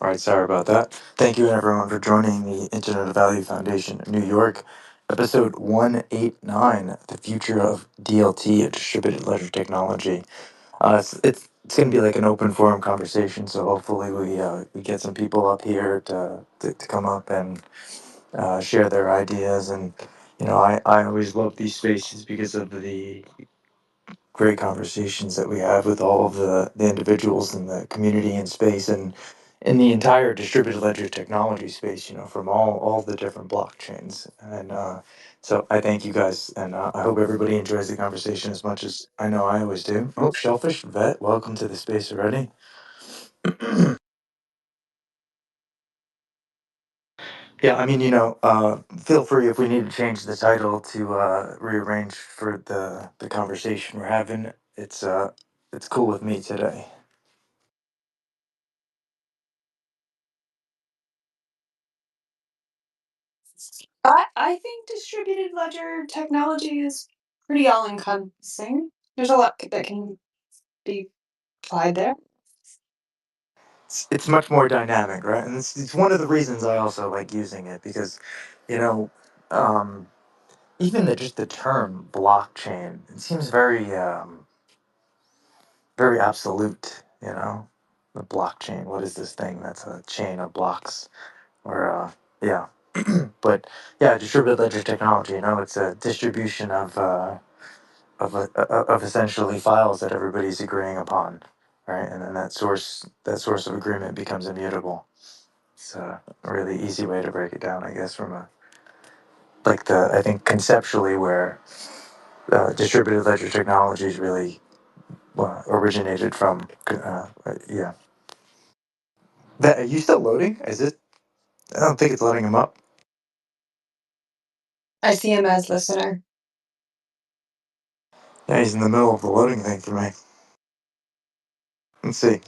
All right, sorry about that. Thank you, everyone, for joining the Internet of Value Foundation New York, episode 189, The Future of DLT, a Distributed Ledger Technology. It's going to be like an open forum conversation, so hopefully we get some people up here to come up and share their ideas. And, I always love these spaces because of the great conversations that we have with all of the individuals in the community and space and in the entire distributed ledger technology space, from all the different blockchains. And so I thank you guys, and I hope everybody enjoys the conversation as much as I know I always do. Oh, Shellfish Vet, welcome to the space already. Yeah, I mean, feel free if we need to change the title to rearrange for the conversation we're having. It's cool with me today. I think distributed ledger technology is pretty all encompassing. There's a lot that can be applied there. It's much more dynamic, right? And it's one of the reasons I also like using it because, you know, um, even just the term blockchain, it seems very absolute. The blockchain. What is this thing? That's a chain of blocks, or yeah. But yeah, distributed ledger technology. It's a distribution of essentially files that everybody's agreeing upon, right? And then that source of agreement becomes immutable. It's a really easy way to break it down, I guess, from a like the I think conceptually where distributed ledger technologies really originated from. Yeah. That are you still loading? Is it? I don't think it's letting him up. I see him as listener. Yeah, he's in the middle of the loading thing for me. Let's see.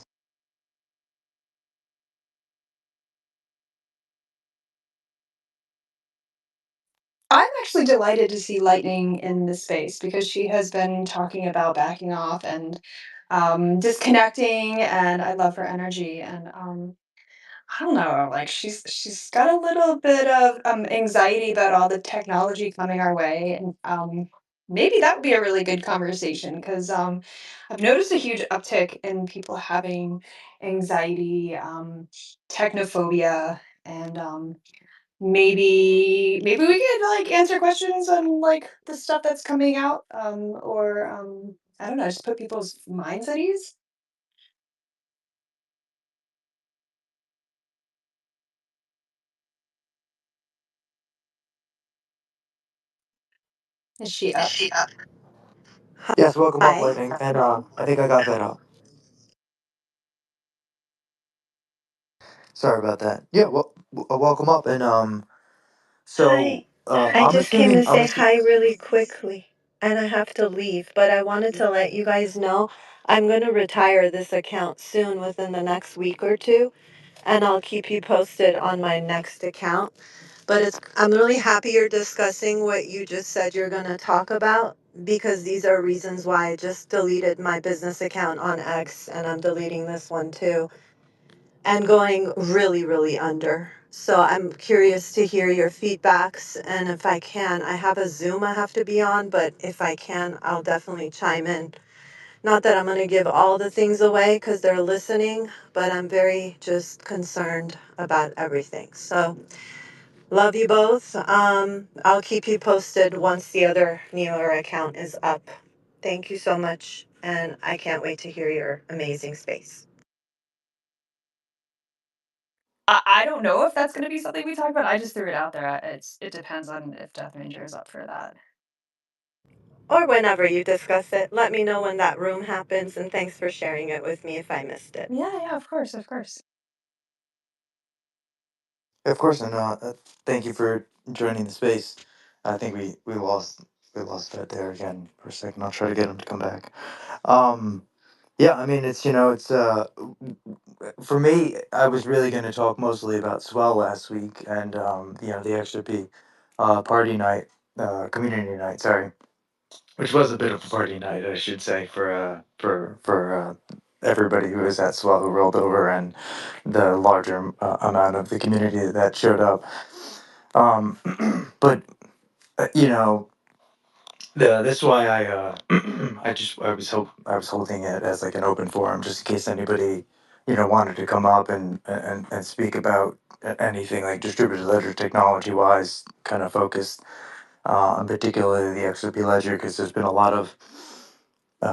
I'm actually delighted to see Lightning in this space because she has been talking about backing off and disconnecting, and I love her energy. And I don't know, like she's got a little bit of anxiety about all the technology coming our way, and maybe that would be a really good conversation because I've noticed a huge uptick in people having anxiety, technophobia, and maybe we could like answer questions on like the stuff that's coming out, or I don't know, just put people's minds at ease. Is she up? Yes, welcome up, Hi. Lightning. And I think I got that up. Sorry about that. Yeah, well, welcome up. And Hi. so I I'm just came assuming to say hi really quickly, and I have to leave, but I wanted to let you guys know I'm going to retire this account soon within the next week or two, and I'll keep you posted on my next account. But I'm really happy you're discussing what you just said you're going to talk about because these are reasons why I just deleted my business account on X and I'm deleting this one too, and going really, really under. So I'm curious to hear your feedbacks. And if I can, I have a Zoom I have to be on, but if I can, I'll definitely chime in. Not that I'm going to give all the things away because they're listening, but I'm very just concerned about everything. So love you both. I'll keep you posted once the other Neeler account is up. Thank you so much. And I can't wait to hear your amazing space. I don't know if that's gonna be something we talk about. I just threw it out there. It depends on if Death Ranger is up for that. Or whenever you discuss it, let me know when that room happens, and thanks for sharing it with me if I missed it. Yeah, yeah, of course, of course. of course, and thank you for joining the space. I think we lost Vet there again for a second. I'll try to get him to come back. Um, yeah, I mean it's for me. I was really going to talk mostly about Swell last week and the XRP party night, community night. Sorry, which was a bit of a party night, I should say, for everybody who was at Swell who rolled over and the larger amount of the community that showed up. Um, but you know, that's why I was holding it as like an open forum just in case anybody wanted to come up and speak about anything like distributed ledger technology wise, kind of focused on particularly the XRP ledger, because there's been a lot of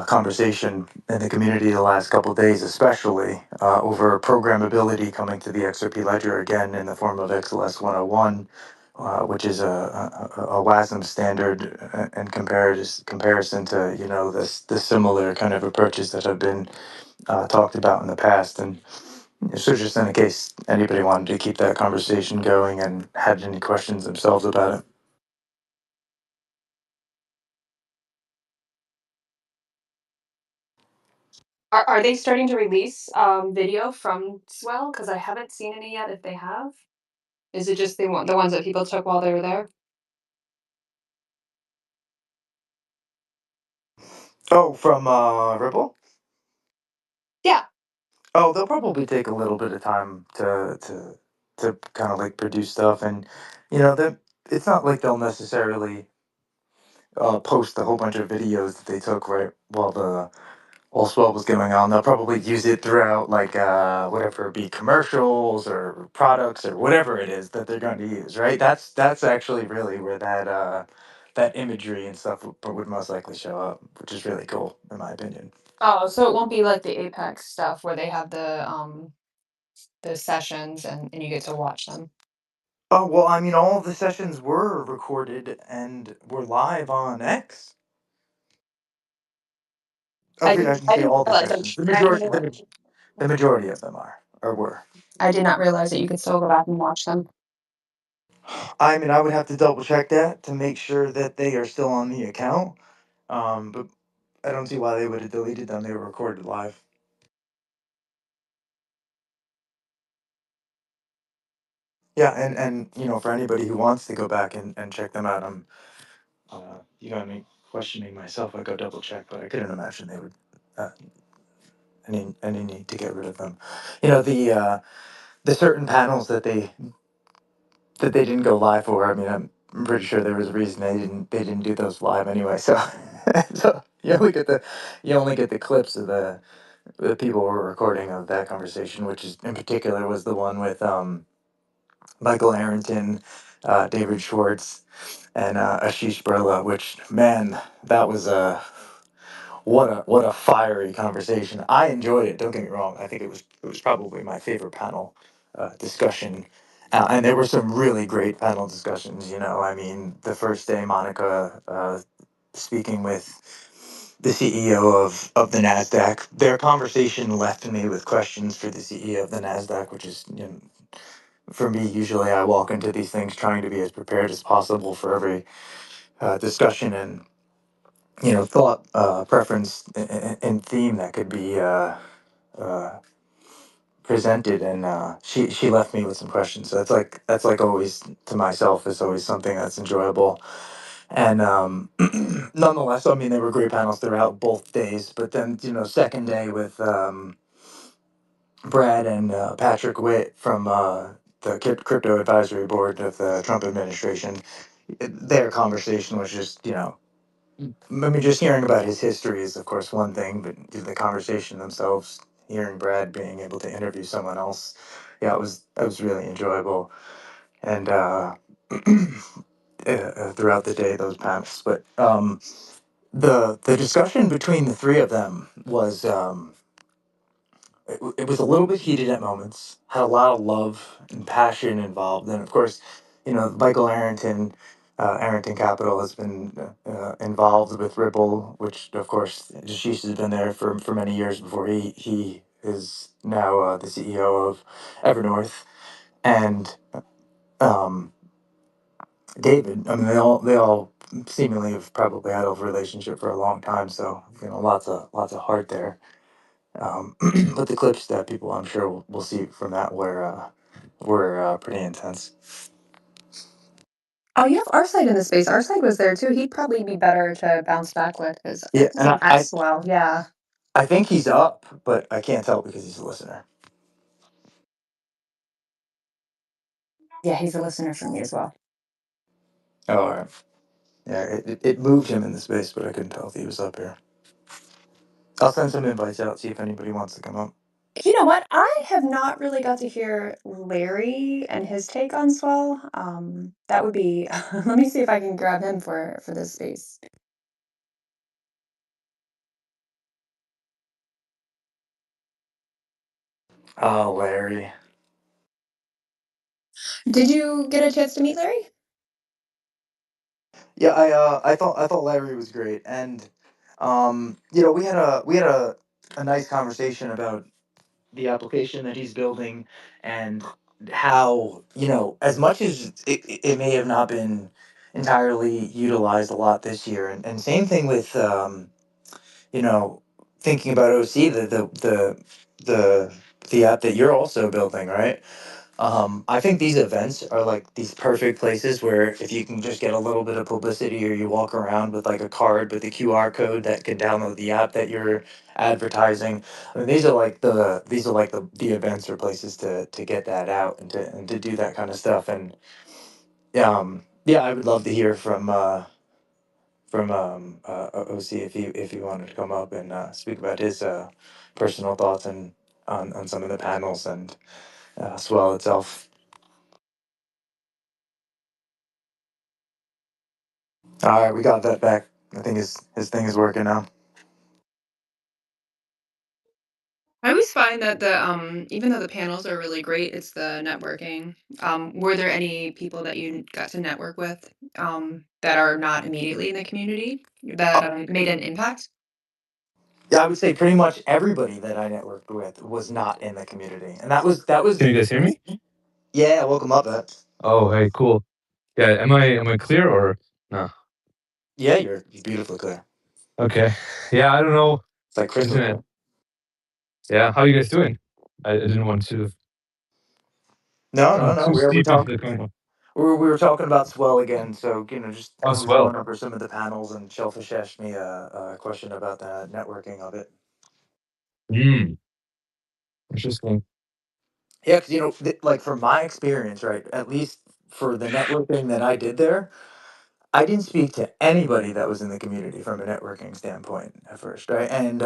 conversation in the community the last couple of days, especially over programmability coming to the XRP ledger again in the form of XLS 101, which is a WASM standard in comparison to the similar kind of approaches that have been talked about in the past. And so just in case anybody wanted to keep that conversation going and had any questions themselves about it. Are they starting to release video from Swell? Because I haven't seen any yet. If they have, is it just the ones that people took while they were there? Oh, from Ripple? Yeah. Oh, they'll probably take a little bit of time to kind of like produce stuff, and that it's not like they'll necessarily post a whole bunch of videos that they took right while the while swell was going on. They'll probably use it throughout like whatever it be commercials or products or whatever it is that they're going to use. Right? That's actually really where that imagery and stuff would most likely show up, which is really cool in my opinion. Oh, so it won't be like the Apex stuff where they have the sessions and you get to watch them. Oh, well, I mean, all of the sessions were recorded and were live on X. Okay, I can I say didn't all the realize sessions. The majority of them are or were. I did not realize that you could still go back and watch them. I mean, I would have to double check that to make sure that they are still on the account. But I don't see why they would have deleted them. They were recorded live. Yeah, and for anybody who wants to go back and check them out, you got me questioning myself. I go double check, but I couldn't imagine they would uh, any need to get rid of them. The certain panels that they didn't go live for. I mean, I'm pretty sure there was a reason they didn't do those live anyway. So so you only get the clips of the people who were recording of that conversation, which is in particular was the one with Michael Arrington, David Schwartz, and Ashish Burla. Which, man, that was a what a fiery conversation. I enjoyed it. Don't get me wrong. I think it was probably my favorite panel discussion. And there were some really great panel discussions. I mean, the first day, Monica speaking with the CEO of the Nasdaq. Their conversation left me with questions for the CEO of the Nasdaq, which is, for me, usually I walk into these things trying to be as prepared as possible for every discussion and thought preference and theme that could be uh, presented. And she left me with some questions, so that's like always to myself is always something that's enjoyable. And nonetheless, I mean, they were great panels throughout both days, but then second day with Brad and Patrick Witt from the crypto advisory board of the Trump administration. Their conversation was just I mean, just hearing about his history is, of course, one thing, but the conversation themselves, hearing Brad being able to interview someone else, yeah, it was really enjoyable, and throughout the day, those panels. But the discussion between the three of them was it was a little bit heated at moments, had a lot of love and passion involved. And of course, Michael Arrington, Arrington Capital has been involved with Ripple, which of course Jashish has been there for many years before he is now the CEO of Evernorth. And um, David, I mean, they all seemingly have probably had a relationship for a long time, so lots of heart there. But the clips that people, I'm sure, will see from that were pretty intense. Oh, you have Arside in the space. Arside was there too. He'd probably be better to bounce back with because Yeah, he's and an I X well. Yeah. I think he's up, but I can't tell because he's a listener. Yeah, he's a listener for me as well. Oh, all right. Yeah, it moved him in the space, but I couldn't tell if he was up here. I'll send some invites out, see if anybody wants to come up. You know what? I have not really got to hear Larry and his take on Swell. That would be. Let me see if I can grab him for this space. Oh, Larry. Did you get a chance to meet Larry? Yeah, I thought Larry was great, and we had a nice conversation about the application that he's building and how, as much as it may have not been entirely utilized a lot this year, and same thing with you know thinking about OC, the app that you're also building, right? I think these events are like these perfect places where if you can just get a little bit of publicity, or you walk around with like a card with a QR code that can download the app that you're advertising. I mean, these are like the events or places to get that out and to do that kind of stuff. And yeah, I would love to hear from OC if he wanted to come up and speak about his personal thoughts and on some of the panels and Swell itself. All right, we got that back. I think his thing is working now. I always find that the even though the panels are really great, it's the networking. Were there any people that you got to network with that are not immediately in the community that Oh, made an impact? yeah, I would say pretty much everybody that I networked with was not in the community, and that was. Can you guys hear me? Yeah, welcome up, Ed. Oh, hey, cool. Yeah, am I clear or no? Yeah, you're beautifully clear. Okay. Yeah, I don't know. It's like crystal Internet. clear. Yeah, how you guys doing? I didn't want to No, come no, no. too We're steep into talking. the convo. We were talking about Swell again, so just Oh, I was going swell. over some of the panels, and Shellfish asked me a question about the networking of it. Interesting. Yeah, because like from my experience, right? At least for the networking that I did there, I didn't speak to anybody that was in the community from a networking standpoint at first, right? And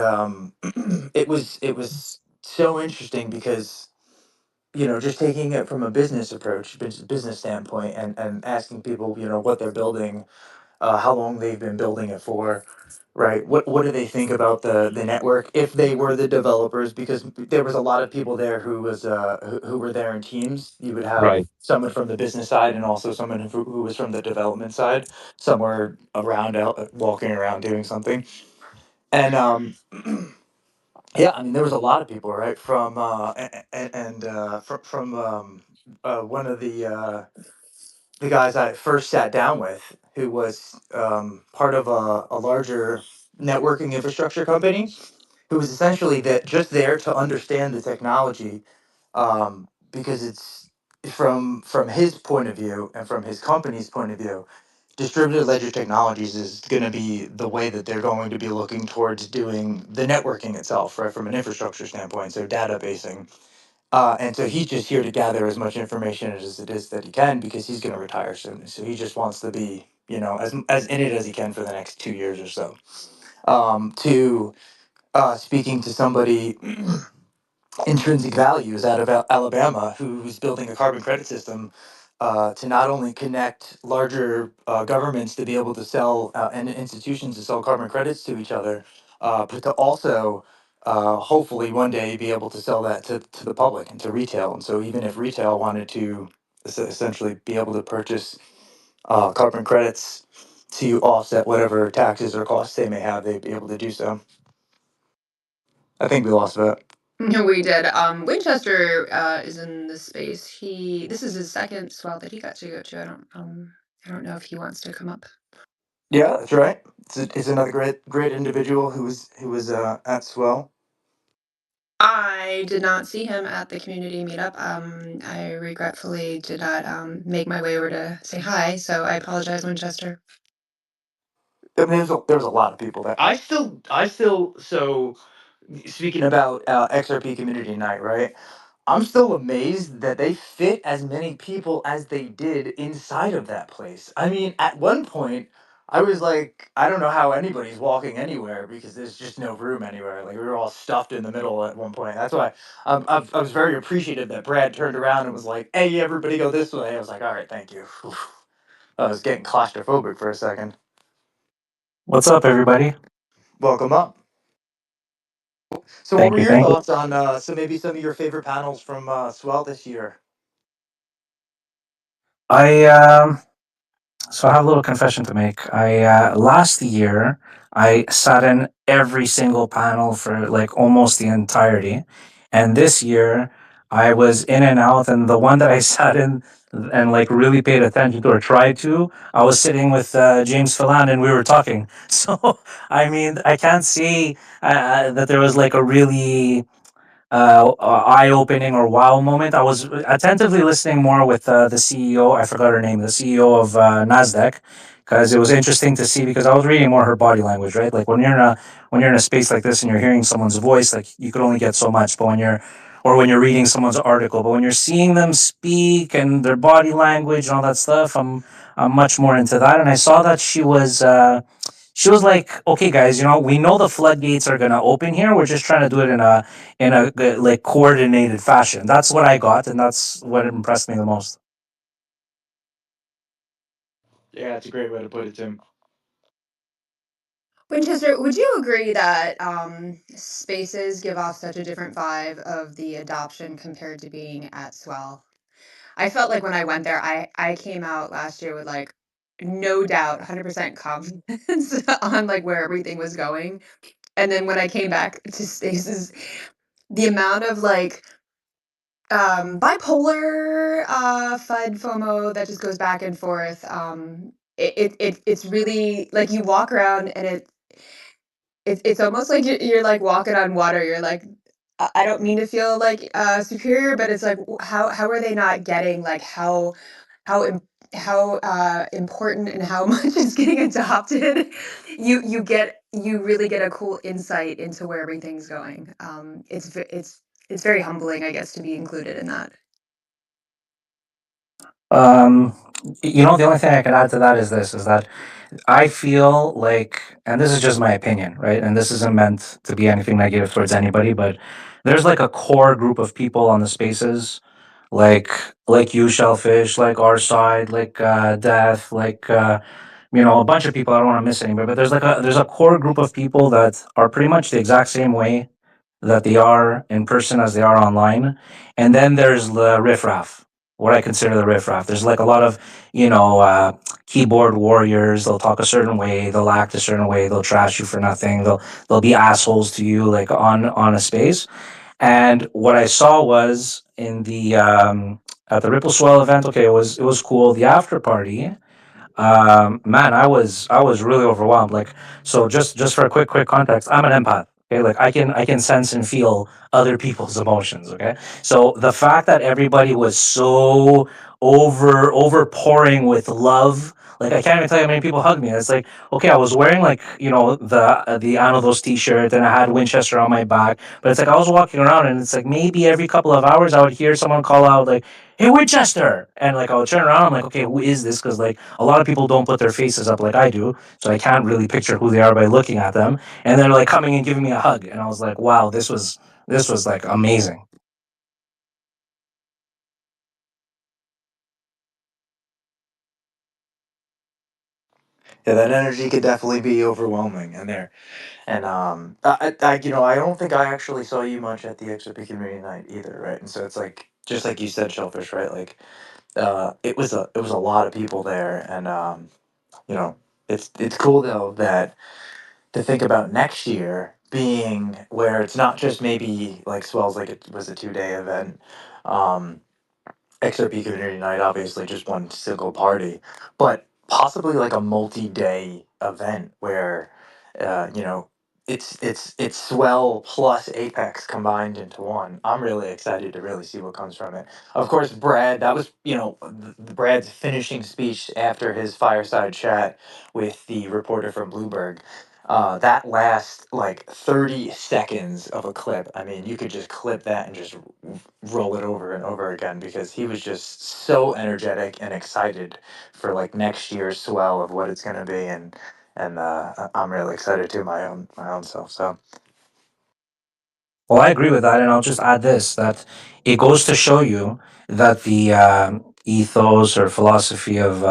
it was so interesting because just taking it from a business approach, business standpoint, and asking people what they're building, how long they've been building it for, right? What do they think about the network if they were the developers? Because there was a lot of people there who were there in teams. You would have Right. someone from the business side and also someone who was from the development side, somewhere around out walking around doing something. And yeah, I mean there was a lot of people, right? From from one of the guys I first sat down with, who was part of a larger networking infrastructure company, who was essentially that just there to understand the technology, because it's from his point of view and from his company's point of view, distributed ledger technologies is going to be the way that they're going to be looking towards doing the networking itself, right, from an infrastructure standpoint, so databasing. And so he's just here to gather as much information as it is that he can, because he's going to retire soon. So he just wants to be, as in it as he can for the next 2 years or so. To speaking to somebody, Intrinsic Values out of Alabama, who's building a carbon credit system to not only connect larger governments to be able to sell and institutions to sell carbon credits to each other, but to also hopefully one day be able to sell that to the public and to retail. And so even if retail wanted to essentially be able to purchase carbon credits to offset whatever taxes or costs they may have, they'd be able to do so. I think we lost that. We did. Winchester is in this space. This is his second swell that he got to go to. I don't know if he wants to come up. Yeah, that's right. It's another great individual who was at Swell. I did not see him at the community meetup. I regretfully did not make my way over to say hi, so I apologize, Winchester. I mean, there was a lot of people there. I still so Speaking about XRP Community Night, right? I'm still amazed that they fit as many people as they did inside of that place. I mean, at one point, I was like, I don't know how anybody's walking anywhere because there's just no room anywhere. Like we were all stuffed in the middle at one point. That's why I was very appreciative that Brad turned around and was like, "Hey, everybody, go this way." I was like, "All right, thank you." I was getting claustrophobic for a second. What's up, everybody? Welcome up. So, what Thank were you, your thank you. thoughts on maybe some of your favorite panels from Swell this year? I so I have a little confession to make. I last year I sat in every single panel for like almost the entirety, and this year I was in and out. And the one that I sat in and like really paid attention to or tried to, I was sitting with James Phelan and we were talking. So I mean, I can't say that there was like a really eye-opening or wow moment. I was attentively listening more with the CEO. I forgot her name. The CEO of Nasdaq, because it was interesting to see. Because I was reading more her body language, right? Like when you're in a space like this and you're hearing someone's voice, like you could only get so much. But when you're reading someone's article, but when you're seeing them speak and their body language and all that stuff, I'm much more into that. And I saw that she was like, "Okay, guys, we know the floodgates are gonna open here. We're just trying to do it in a like coordinated fashion." That's what I got, and that's what impressed me the most. Yeah, that's a great way to put it, Tim. Winchester, would you agree that spaces give off such a different vibe of the adoption compared to being at Swell? I felt like when I went there, I came out last year with like no doubt, 100% confidence on like where everything was going. And then when I came back to spaces, the amount of like bipolar FUD FOMO that just goes back and forth. It's really like you walk around and it's almost like you're like walking on water. You're like, I don't mean to feel like superior, but it's like how are they not getting like how im- how important and how much is getting adopted? You really get a cool insight into where everything's going. It's very humbling, I guess, to be included in that. Um, the only thing I can add to that is this: is that I feel like, and this is just my opinion, right? And this isn't meant to be anything negative towards anybody, but there's like a core group of people on the spaces, like you, Shellfish, like our side, like Death, like a bunch of people. I don't want to miss anybody, but there's a core group of people that are pretty much the exact same way that they are in person as they are online. And then there's the riffraff, what I consider the riffraff. There's like a lot of, keyboard warriors. They'll talk a certain way, they'll act a certain way, they'll trash you for nothing, they'll be assholes to you like on a space. And what I saw was in the at the Ripple Swell event, okay, it was cool. The after party, man, I was really overwhelmed. Like, so just for a quick context, I'm an empath. Okay, like I can sense and feel other people's emotions. Okay, so the fact that everybody was so overpouring with love. Like, I can't even tell you how many people hugged me. It's like, okay, I was wearing like the Anodos t-shirt and I had Winchester on my back, but it's like I was walking around and it's like maybe every couple of hours I would hear someone call out like, "Hey, Winchester," and like I would turn around. I'm like, okay, who is this? Because like a lot of people don't put their faces up like I do, so I can't really picture who they are by looking at them. And they're like coming and giving me a hug, and I was like, wow, this was like amazing. Yeah, that energy could definitely be overwhelming in there. And I don't think I actually saw you much at the XRP Community Night either, right? And so it's like just like you said, Shellfish, right? Like, it was a lot of people there, and you know, it's cool though that to think about next year being where it's not just maybe like Swells, like it was a 2 day event. Um, XRP Community Night, obviously just one single party, but possibly like a multi-day event where, you know, it's Swell plus Apex combined into one. I'm really excited to really see what comes from it. Of course, Brad, that was Brad's finishing speech after his fireside chat with the reporter from Bloomberg. That last like 30 seconds of a clip, I mean, you could just clip that and just roll it over and over again because he was just so energetic and excited for like next year's swell of what it's going to be. I'm really excited too, my own self. So Well, I agree with that, and I'll just add this: that it goes to show you that the ethos or philosophy of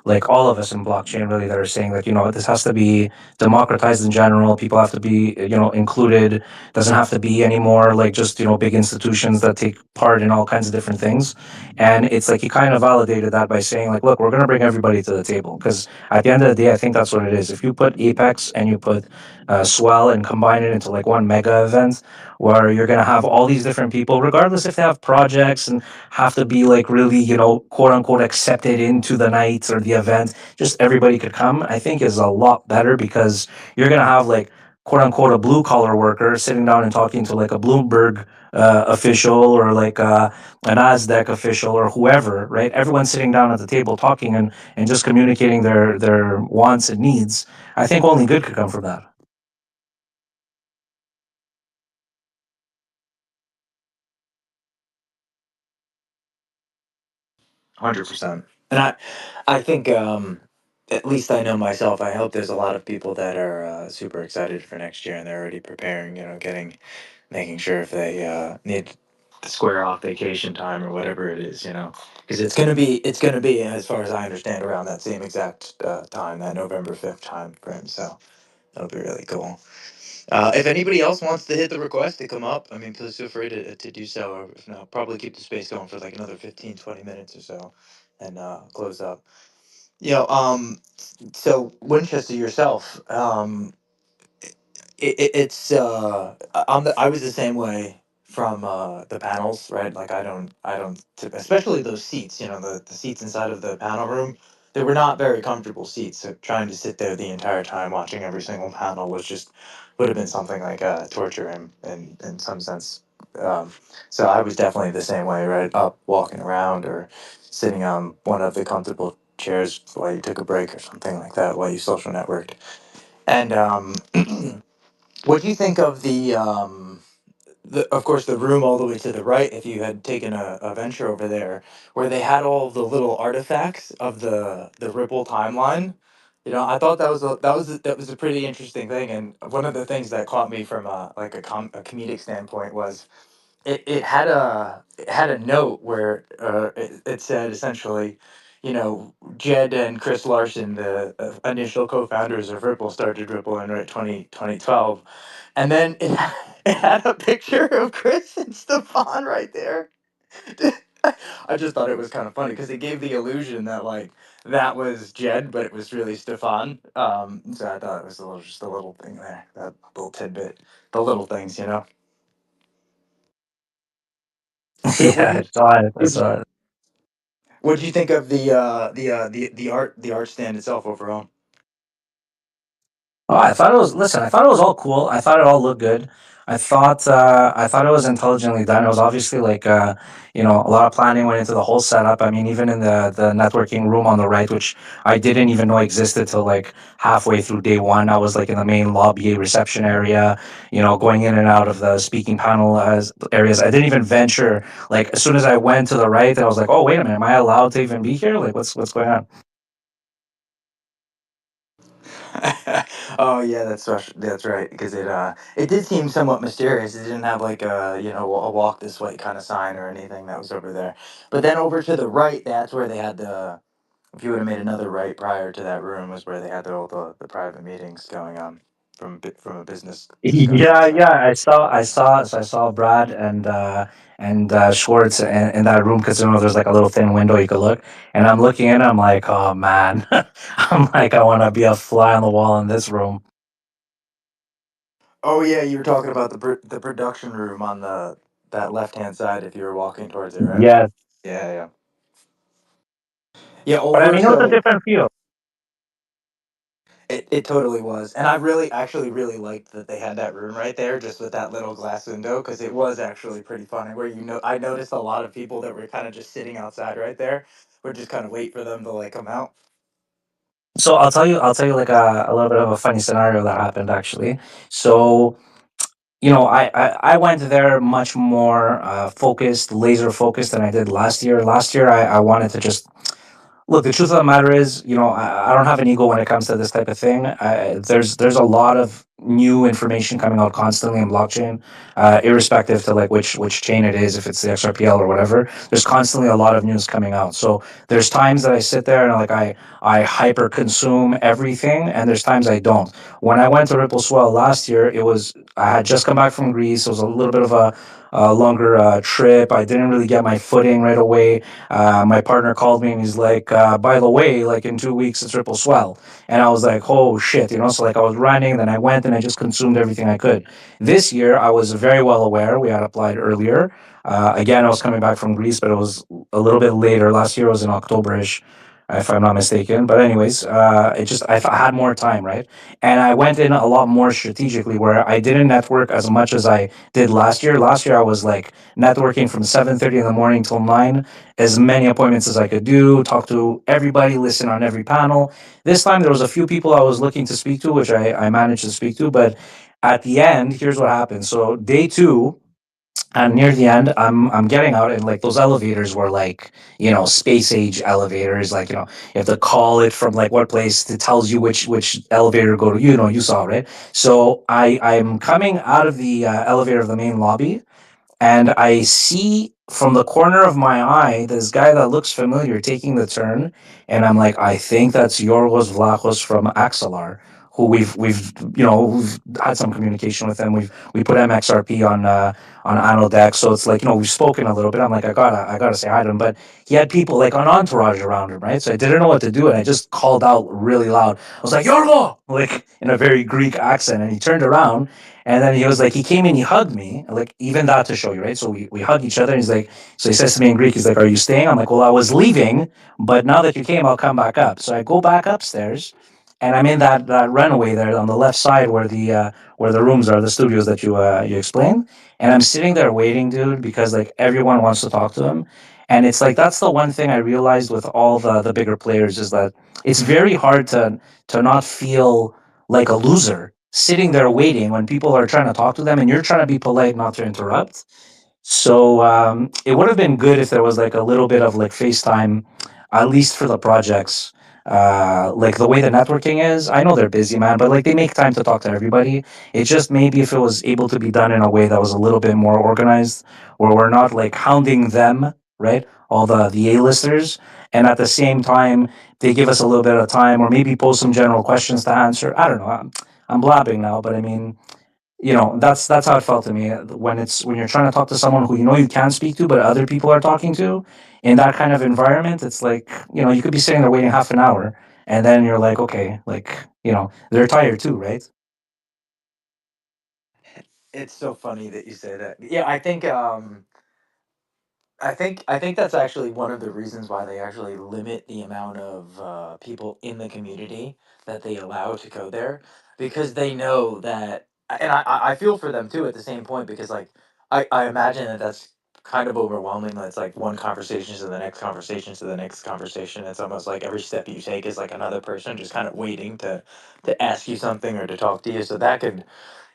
like all of us in blockchain, really, that are saying that this has to be democratized in general. People have to be included. Doesn't have to be anymore like just big institutions that take part in all kinds of different things. And it's like you kind of validated that by saying like, look, we're going to bring everybody to the table because at the end of the day, I think that's what it is. If you put Apex and you put Swell and combine it into like one mega event where you're going to have all these different people, regardless if they have projects and have to be like really, quote unquote, accepted into the night or the event, just everybody could come, I think is a lot better because you're going to have like, quote unquote, a blue collar worker sitting down and talking to like a Bloomberg official or like a NASDAQ official or whoever, right? Everyone's sitting down at the table talking and just communicating their wants and needs. I think only good could come from that. 100%. And I think at least I know myself. I hope there's a lot of people that are super excited for next year and they're already preparing. Making sure if they need to square off vacation time or whatever it is. Because it's gonna be as far as I understand around that same exact time, that November 5th time frame. So that'll be really cool. If anybody else wants to hit the request to come up, I mean, please feel free to do so. Or if not, probably keep the space going for like another 15, 20 minutes or so and close up. So Winchester yourself, it's I was the same way from the panels, right? Like especially those seats, the seats inside of the panel room, they were not very comfortable seats. So trying to sit there the entire time watching every single panel would have been something like torture in some sense. Um, so I was definitely the same way, right? Up walking around or sitting on one of the comfortable chairs while you took a break or something like that while you social networked. And what do you think of of course, the room all the way to the right? If you had taken a venture over there, where they had all the little artifacts of the Ripple timeline, I thought that was a pretty interesting thing. And one of the things that caught me from like a comedic standpoint was it had a note where it said essentially, Jed and Chris Larson, the initial co-founders of Ripple, started Ripple in 2012, and then it had a picture of Chris and Stefan right there. I just thought it was kind of funny because it gave the illusion that like that was Jed, but it was really Stefan. So I thought it was just a little thing there, that little tidbit, the little things. What Yeah, do I saw it. I you saw it. What do you think of the art stand itself overall? Oh, I thought it was. Listen, I thought it was all cool. I thought it all looked good. I thought it was intelligently done. It was obviously like a lot of planning went into the whole setup. I mean, even in the networking room on the right, which I didn't even know existed till like halfway through day one. I was like in the main lobby reception area, going in and out of the speaking panel as areas. I didn't even venture. Like as soon as I went to the right, I was like, oh wait a minute, am I allowed to even be here? Like what's going on? Oh yeah, that's right. Because it did seem somewhat mysterious. It didn't have like a walk this way kind of sign or anything that was over there. But then over to the right, that's where they had the. If you would have made another right prior to that room, was where they had all the private meetings going on from a business discussion. Yeah, So. yeah, I saw Brad and Schwartz in that room because there's like a little thin window you could look, and I'm looking in, I'm like, oh man, I'm like, I want to be a fly on the wall in this room. Oh yeah, you were talking about the production room on that left hand side if you were walking towards it, right? Yeah, Yeah, yeah. Yeah, but I over mean, it was a so different feel. it totally was. And I really actually really liked that they had that room right there just with that little glass window because it was actually pretty funny where I noticed a lot of people that were kind of just sitting outside right there. We're just kind of wait for them to like come out. So I'll tell you like a little bit of a funny scenario that happened actually. So I went there much more focused, laser focused than I did last year. Last year, I wanted to just look. The truth of the matter is, I don't have an ego when it comes to this type of thing. There's a lot of new information coming out constantly in blockchain, irrespective to like which chain it is, if it's the XRPL or whatever. There's constantly a lot of news coming out. So there's times that I sit there and like I hyper consume everything, and there's times I don't. When I went to Ripple Swell last year, I had just come back from Greece. It was a little bit of a longer trip. I didn't really get my footing right away. My partner called me and he's like, by the way, like in 2 weeks it's Ripple Swell. And I was like, oh shit, So like I was running, then I went and I just consumed everything I could. This year I was very well aware. We had applied earlier. Again, I was coming back from Greece, but it was a little bit later. Last year was in Octoberish, if I'm not mistaken. But anyways, I had more time, right? And I went in a lot more strategically, where I didn't network as much as I did last year. Last year I was like networking from 7:30 in the morning till 9, as many appointments as I could do, talk to everybody, listen on every panel. This time there was a few people I was looking to speak to, which I managed to speak to, but at the end, here's what happened. So day two, and near the end, I'm getting out, and like those elevators were like, space age elevators. Like, you have to call it from like what place it tells you which elevator to go to. You saw, right? So I'm coming out of the elevator of the main lobby, and I see from the corner of my eye this guy that looks familiar taking the turn, and I'm like, I think that's Yorgos Vlachos from Axelar, who we've had some communication with him. We put MXRP on Anodex, so it's like we've spoken a little bit. I'm like, I gotta say hi to him, but he had people like an entourage around him, right? So I didn't know what to do, and I just called out really loud. I was like, Yorgo, like in a very Greek accent, and he turned around, and then he was like, he came in, he hugged me, like even that to show you, right? So we hug each other. And he's like, so he says to me in Greek, he's like, "Are you staying?" I'm like, "Well, I was leaving, but now that you came, I'll come back up." So I go back upstairs, and I'm in that runway there on the left side where the rooms are, the studios that you explained. And I'm sitting there waiting, dude, because like everyone wants to talk to him. And it's like that's the one thing I realized with all the bigger players is that it's very hard to not feel like a loser sitting there waiting when people are trying to talk to them and you're trying to be polite not to interrupt. So it would have been good if there was like a little bit of like FaceTime, at least for the projects. Like the way the networking is, I know they're busy, man, but like they make time to talk to everybody. It's just maybe if it was able to be done in a way that was a little bit more organized, where we're not like hounding them, right? All the A-listers, and at the same time they give us a little bit of time, or maybe post some general questions to answer. I don't know. I'm blabbing now, but I mean, that's how it felt to me when you're trying to talk to someone who you can speak to, but other people are talking to in that kind of environment. It's like you could be sitting there waiting half an hour, and then you're like, okay, like they're tired too, right? It's so funny that you say that. Yeah, I think that's actually one of the reasons why they actually limit the amount of people in the community that they allow to go there, because they know that, and I feel for them too at the same point, because like I imagine that that's kind of overwhelming. That's like one conversation to the next conversation to the next conversation. It's almost like every step you take is like another person just kind of waiting to ask you something or to talk to you. So that could,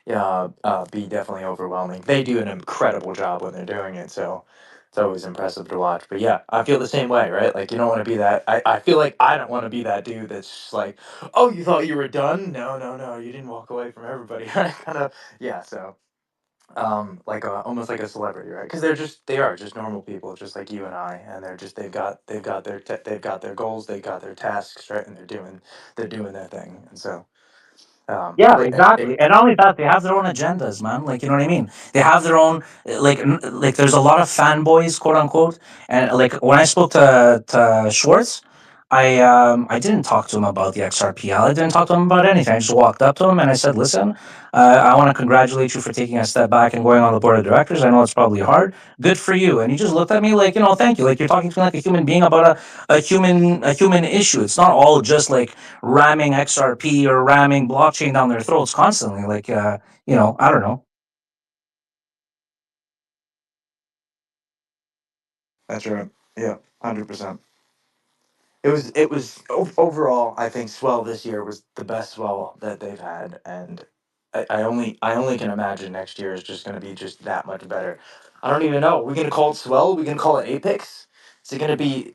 yeah, be definitely overwhelming. They do an incredible job when they're doing it, so it's always impressive to watch. But yeah, I feel the same way, right? Like you don't want to be that. I feel like I don't want to be that dude that's just like, oh, you thought you were done? No, no, no, you didn't walk away from everybody, right? Kind of, yeah. So, like almost like a celebrity, right? Because they are just normal people, just like you and I, and they've got their goals, they've got their tasks, right? And they're doing their thing, and so Yeah, they exactly. And not only that, they have their own agendas, man. Like, you know what I mean? They have their own, like there's a lot of fanboys, quote unquote. And like when I spoke to Schwartz, I didn't talk to him about the XRPL. I didn't talk to him about anything. I just walked up to him and I said, listen, I want to congratulate you for taking a step back and going on the board of directors. I know it's probably hard. Good for you. And he just looked at me like, thank you. Like you're talking to me like a human being about a human issue. It's not all just like ramming XRP or ramming blockchain down their throats constantly. Like, I don't know. That's right. Yeah, 100%. overall, I think swell this year was the best swell that they've had, and I only can imagine next year is just going to be just that much better. I don't even know. We're gonna call it swell. We're gonna call it apex. Is it gonna be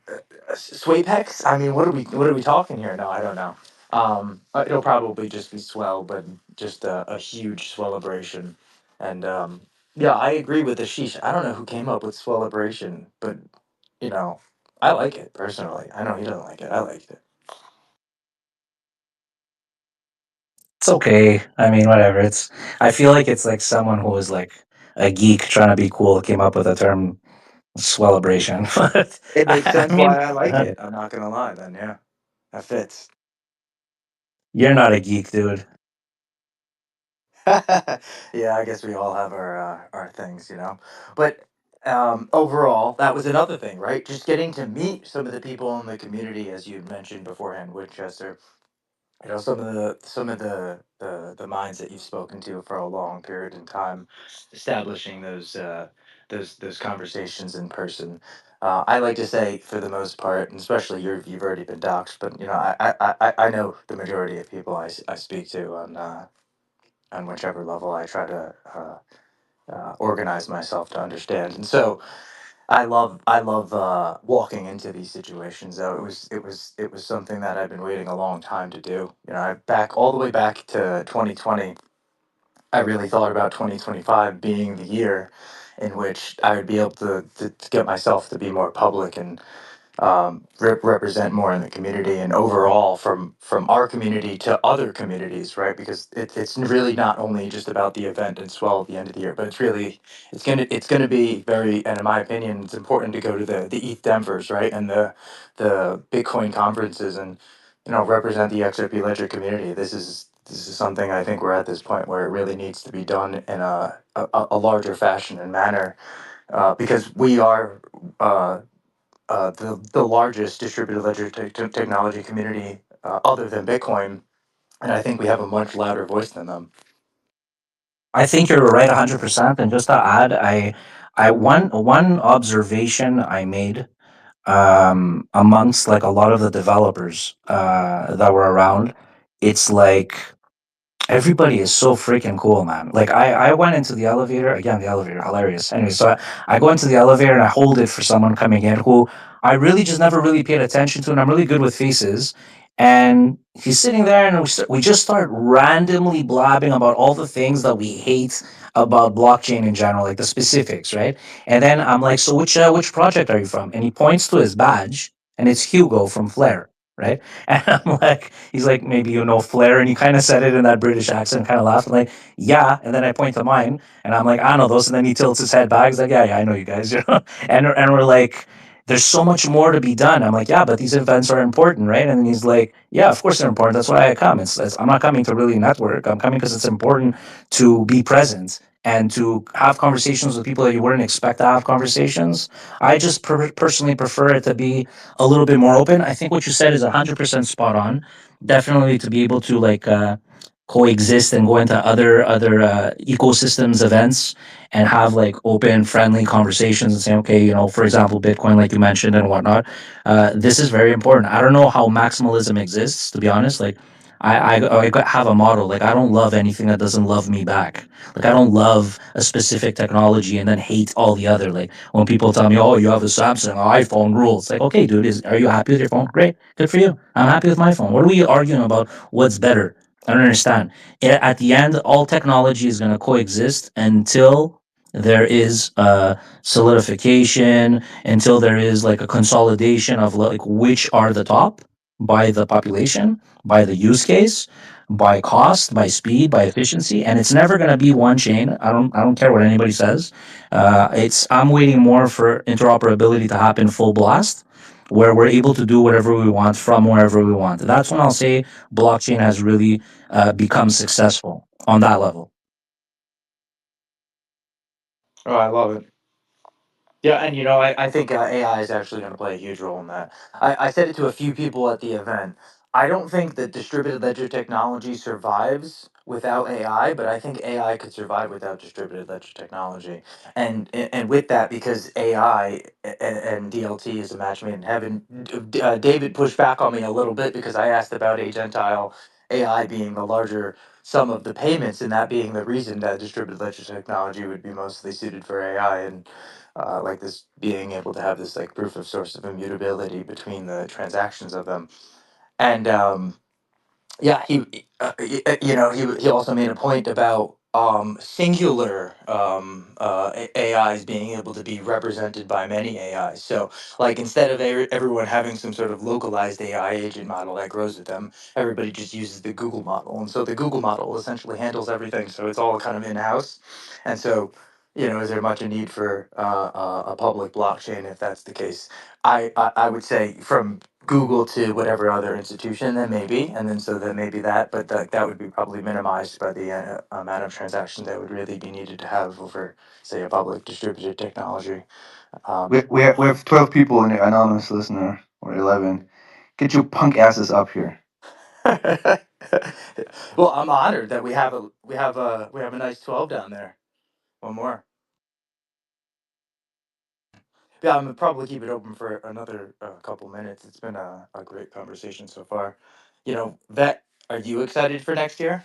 swaypex? I mean, what are we talking here? No, I don't know. It'll probably just be swell, but just a huge celebration. And yeah, I agree with the sheesh. I don't know who came up with celebration, but you know, I like it personally. I know he doesn't like it. I liked it. It's okay. I mean, whatever. It's. I feel like it's like someone who was like a geek trying to be cool came up with the term celebration. But It makes I sense mean, why I like it. I'm not gonna lie. Then yeah, that fits. you're not a geek, dude. Yeah, I guess we all have our things, But overall, that was another thing, right? Just getting to meet some of the people in the community, as you mentioned beforehand, Winchester. Some of the minds that you've spoken to for a long period in time, establishing those conversations in person. I like to say, for the most part, and especially you've already been doxxed, but I know the majority of people I speak to on whichever level I try to organize myself to understand. And so I love walking into these situations. Though it was something that I've been waiting a long time to do. Back all the way back to 2020. I really thought about 2025 being the year in which I would be able to get myself to be more public and represent more in the community and overall from our community to other communities, right? Because it's really not only just about the event and swell at the end of the year, but it's gonna be very, and in my opinion, it's important to go to the ETH Denvers, right, and the Bitcoin conferences and represent the XRP Ledger community. This is something I think we're at this point where it really needs to be done in a larger fashion and manner, because we are. The largest distributed ledger technology community other than Bitcoin, and I think we have a much louder voice than them. I think you're right 100%. And just to add, I one observation I made amongst like a lot of the developers that were around, it's like everybody is so freaking cool, man. Like I went into the elevator again. The elevator, hilarious. Anyway, so I go into the elevator and I hold it for someone coming in who I really just never really paid attention to, and I'm really good with faces. And he's sitting there, and we just start randomly blabbing about all the things that we hate about blockchain in general, like the specifics, right? And then I'm like, so which project are you from? And he points to his badge, and it's Hugo from Flare, right? And I'm like, he's like, maybe you know Flair, and he kind of said it in that British accent, kind of laughed. I'm like, yeah. And then I point to mine, and I'm like, I know those. And then he tilts his head back. He's like, yeah, I know you guys, and we're like, there's so much more to be done. I'm like, yeah, but these events are important, right? And then he's like, yeah, of course they're important. That's why I come. I'm not coming to really network. I'm coming because it's important to be present and to have conversations with people that you wouldn't expect to have conversations. I just personally prefer it to be a little bit more open. I think what you said is 100% spot on. Definitely to be able to like coexist and go into other ecosystems events and have like open, friendly conversations and say, okay, for example, Bitcoin, like you mentioned and whatnot. This is very important. I don't know how maximalism exists, to be honest. Like I have a motto, like I don't love anything that doesn't love me back. Like I don't love a specific technology and then hate all the other. Like when people tell me, "Oh, you have a Samsung, iPhone rules," like, okay, dude, are you happy with your phone? Great, good for you. I'm happy with my phone. What are we arguing about? What's better? I don't understand. At the end, all technology is going to coexist until there is solidification, until there is like a consolidation of like which are the top by the population, by the use case, by cost, by speed, by efficiency, and it's never going to be one chain. I don't care what anybody says. It's I'm waiting more for interoperability to happen full blast, where we're able to do whatever we want from wherever we want. That's when I'll say blockchain has really become successful on that level. Oh, I love it. Yeah, and I think AI is actually going to play a huge role in that. I said it to a few people at the event. I don't think that distributed ledger technology survives without AI, but I think AI could survive without distributed ledger technology. And with that, because AI and DLT is a match made in heaven, David pushed back on me a little bit because I asked about agentile AI being the larger sum of the payments, and that being the reason that distributed ledger technology would be mostly suited for AI, and like this being able to have this like proof of source of immutability between the transactions of them. And yeah, he also made a point about singular AIs being able to be represented by many AIs. So, like, instead of everyone having some sort of localized AI agent model that grows with them, everybody just uses the Google model, and so the Google model essentially handles everything. So it's all kind of in house, and so. Is there much a need for a public blockchain if that's the case? I would say from Google to whatever other institution, then maybe, and then so then maybe that, but that would be probably minimized by the amount of transactions that would really be needed to have over, say, a public distributed technology. We have 12 people in the anonymous listener, or 11. Get your punk asses up here. Well, I'm honored that we have a nice 12 down there. One more. Yeah, I'm gonna probably keep it open for another couple minutes. It's been a great conversation so far. Vet, are you excited for next year?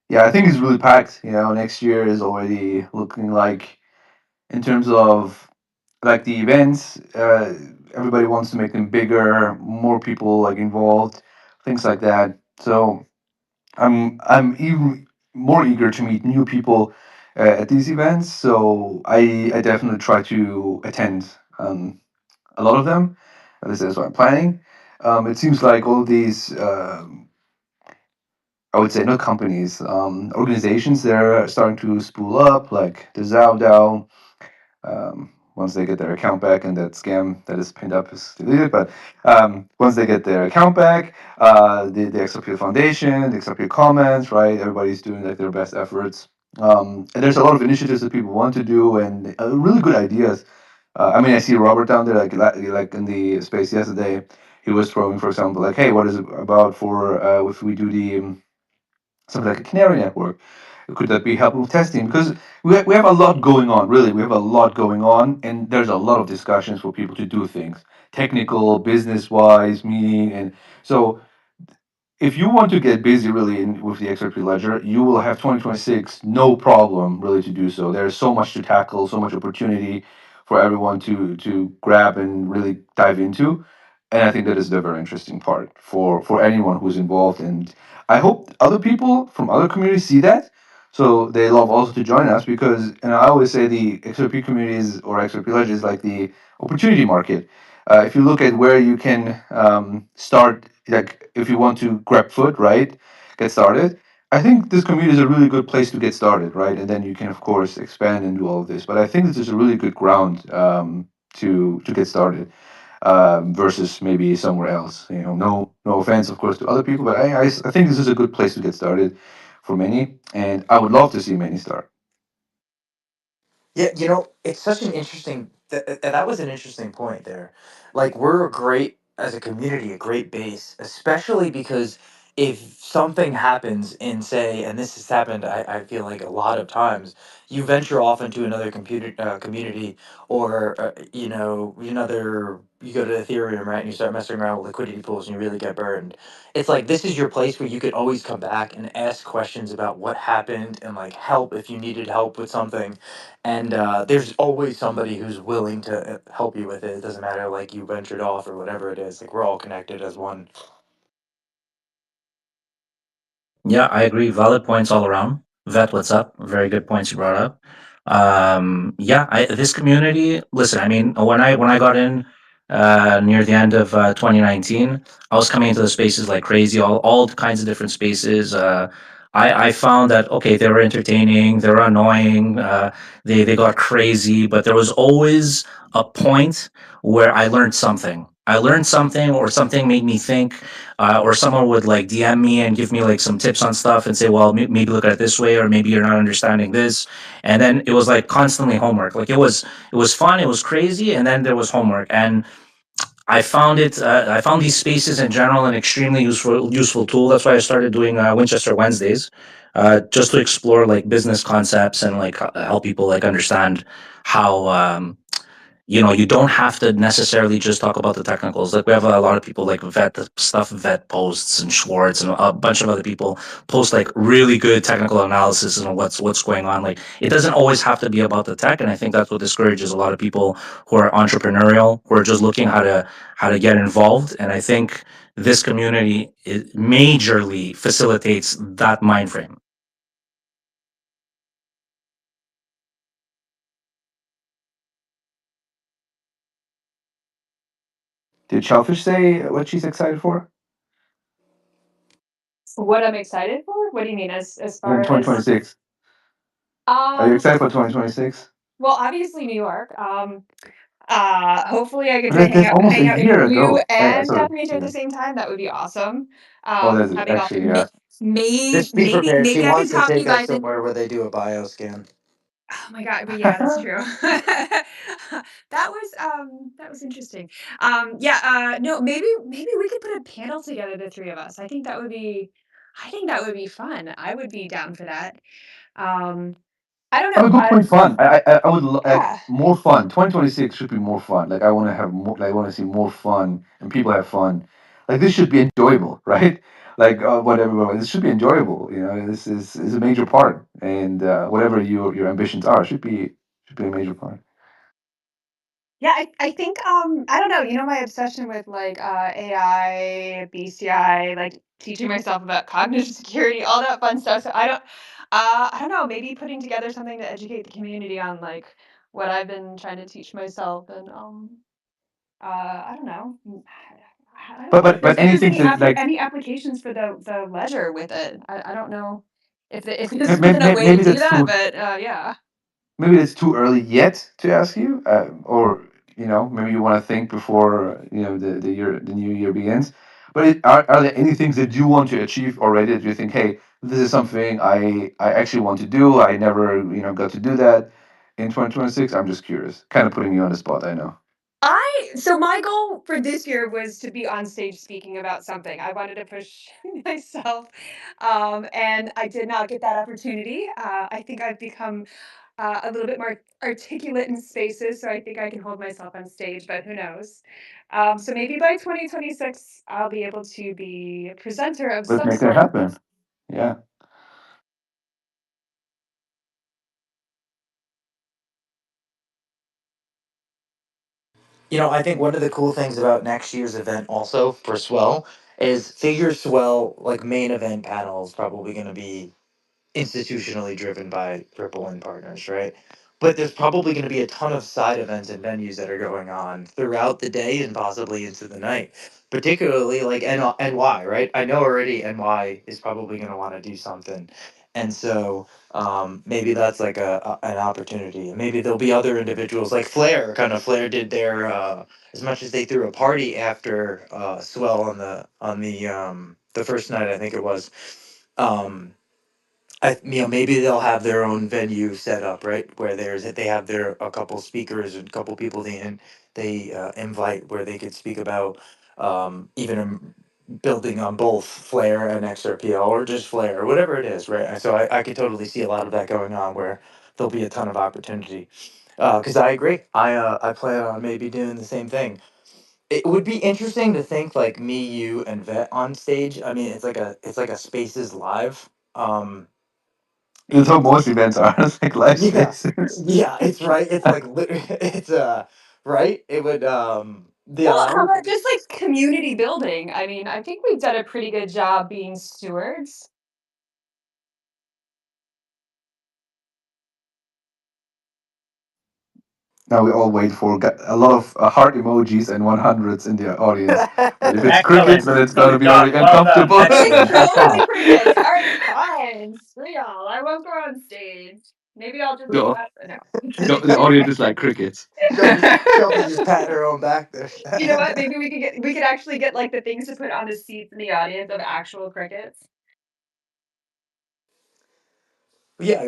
Yeah, I think it's really packed. Next year is already looking like, in terms of like the events, everybody wants to make them bigger, more people like involved, things like that. So I'm even more eager to meet new people at these events. So I definitely try to attend a lot of them. At least that's what I'm planning. It seems like all of these, I would say not companies, organizations, they're starting to spool up, like the Zao once they get their account back and that scam that is pinned up is deleted. But once they get their account back, the XRP Foundation, the XRP Commons, right? Everybody's doing like their best efforts. And there's a lot of initiatives that people want to do and really good ideas. I mean, I see Robert down there, like in the space yesterday. He was throwing, for example, like, hey, what is it about for if we do the something like a canary network? Could that be helpful with testing? Because we have a lot going on, really. We have a lot going on, and there's a lot of discussions for people to do things, technical, business wise, meaning. And so if you want to get busy really with the XRP ledger, you will have 2026 no problem really to do so. There's so much to tackle, so much opportunity for everyone to grab and really dive into. And I think that is the very interesting part for anyone who's involved. And I hope other people from other communities see that. So they love also to join us because, and I always say the XRP communities or XRP ledger is like the opportunity market. If you look at where you can start, like if you want to grab foot, right, get started. I think this community is a really good place to get started, right, and then you can of course expand and do all of this. But I think this is a really good ground to get started versus maybe somewhere else. No offense, of course, to other people, but I think this is a good place to get started for many, and I would love to see many start. Yeah, it's such an interesting that was an interesting point there. Like we're a great as a community, a great base, especially because if something happens in say, and this has happened, I feel like a lot of times, you venture off into another computer community, or another you go to Ethereum, right, and you start messing around with liquidity pools, and you really get burned. It's like this is your place where you could always come back and ask questions about what happened and like help if you needed help with something, and there's always somebody who's willing to help you with it. It doesn't matter like you ventured off or whatever it is. Like we're all connected as one. Yeah, I agree. Valid points all around. Vet, what's up? Very good points you brought up. Yeah, this community. Listen, I mean, when I got in near the end of 2019, I was coming into the spaces like crazy, all kinds of different spaces. I found that okay, they were entertaining, they were annoying, they got crazy, but there was always a point where I learned something. I learned something, or something made me think, or someone would like DM me and give me like some tips on stuff and say, well, maybe look at it this way, or maybe you're not understanding this. And then it was like constantly homework. Like it was fun, it was crazy, and then there was homework. And I found these spaces in general an extremely useful tool. That's why I started doing Winchester Wednesdays, just to explore like business concepts and like help people like understand how you don't have to necessarily just talk about the technicals. Like we have a lot of people like vet posts and Schwartz and a bunch of other people post like really good technical analysis and what's going on. Like it doesn't always have to be about the tech, and I think that's what discourages a lot of people who are entrepreneurial, who are just looking how to get involved. And I think this community majorly facilitates that mind frame. Did Shellfish say what she's excited for What I'm excited for? What do you mean as in far as 2026? Are you um excited for 2026? well, obviously New York. Hopefully I get to But that's almost a hang out with year you ago. and Sorry. Demetra at Yeah. the same time. That would be awesome. Oh, that's Having all actually yeah. Just be prepared. She maybe I can wants to talk you take us guys in. somewhere where they do a bioscan. Oh my god, but yeah, that's true. That was interesting. Yeah, no, maybe we could put a panel together, the three of us. I think that would be fun. I would be down for that. Um, I don't I would know. go point fun. I would like Yeah. more fun. 2026 should be more fun. Like I want to have more. Like, I want to see more fun and people have fun. Like this should be enjoyable, right? Like whatever. But this should be enjoyable. You know, this is a major part, and whatever your ambitions are should be a major part. Yeah, I think I don't know, my obsession with like AI, BCI, like teaching myself about cognitive security, all that fun stuff. So I don't know, maybe putting together something to educate the community on like what I've been trying to teach myself and I don't know. I don't know But if there's anything that like any applications for the ledger with it. I don't know if there's been a way to maybe do that's that, too but yeah. maybe it's too early yet to ask you, or maybe you want to think before the new year begins. But are there any things that you want to achieve already that you think, hey, this is something I actually want to do. I never got to do that in 2026. I'm just curious, kind of putting you on the spot. I know. So my goal for this year was to be on stage speaking about something. I wanted to push myself, and I did not get that opportunity. I think I've become a little bit more articulate in spaces, so I think I can hold myself on stage, but who knows? So maybe by 2026, I'll be able to be a presenter of Let's some make that sort. happen. Yeah. I think one of the cool things about next year's event also for Swell is Figure Swell, like main event panel is probably going to be institutionally driven by Ripple and partners, right? But there's probably going to be a ton of side events and venues that are going on throughout the day and possibly into the night, particularly like NY, right? I know already NY is probably going to want to do something. And so maybe that's like an opportunity. And maybe there'll be other individuals like Flair, kind of Flair did their, as much as they threw a party after Swell on the first night, I think it was. Um, maybe they'll have their own venue set up, right? Where they have their a couple speakers and a couple people they invite where they could speak about even building on both Flair and XRPL or just Flair or whatever it is, right? So I could totally see a lot of that going on where there'll be a ton of opportunity. Because I agree, I plan on maybe doing the same thing. It would be interesting to think like me, you, and Vet on stage. I mean, it's like a Spaces Live. That's how And most events are. It's like live yeah, spaces. yeah, it's right. It's like it's right. It would yeah. Well, I how would. about just like community building? I mean, I think we've done a pretty good job being stewards. Now we all wait for a lot of heart emojis and 100s in the audience. But if it's crickets, Excellent, then it's gonna good be job, already well done, uncomfortable. It's excellent, totally excellent. crickets. All right, fine. Screw y'all. I won't go on stage. Maybe I'll just the, no. the audience is like crickets. Shelby just pat her own back there. You know what? Maybe we could actually get like the things to put on the seats in the audience of actual crickets. Yeah,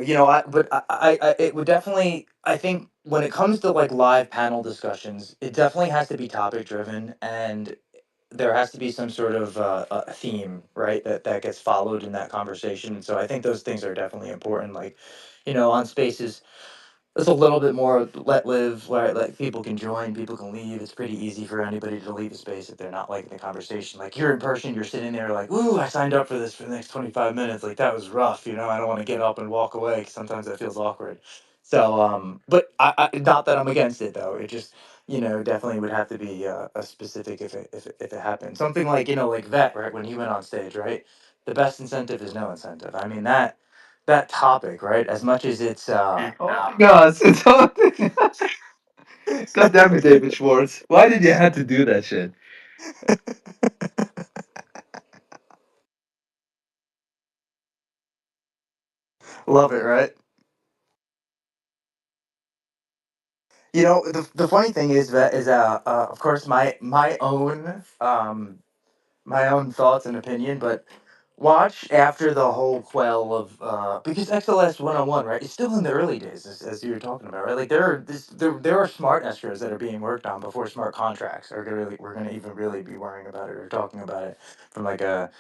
it would definitely. I think when it comes to like live panel discussions, it definitely has to be topic driven, and there has to be some sort of a theme, right? That gets followed in that conversation. So I think those things are definitely important. Like, on Spaces, it's a little bit more let live, where like people can join, people can leave. It's pretty easy for anybody to leave a space if they're not liking the conversation. Like you're in person, you're sitting there like, "Ooh, I signed up for this for the next 25 minutes. Like that was rough, I don't want to get up and walk away 'cause sometimes that feels awkward." So, but not that I'm against it though. It just, definitely would have to be a specific if it happened. Something like like Vet, right, when he went on stage, right? The best incentive is no incentive. I mean that topic, right? As much as it's Oh my God, it's God damn it, David Schwartz. Why did you have to do that shit? love it, right? The funny thing is that is of course my own thoughts and opinion, but watch after the whole quell of because XLS 101, right? It's still in the early days, as you were talking about, right? Like there are smart escrows that are being worked on before smart contracts are gonna really we're gonna even really be worrying about it or talking about it from like a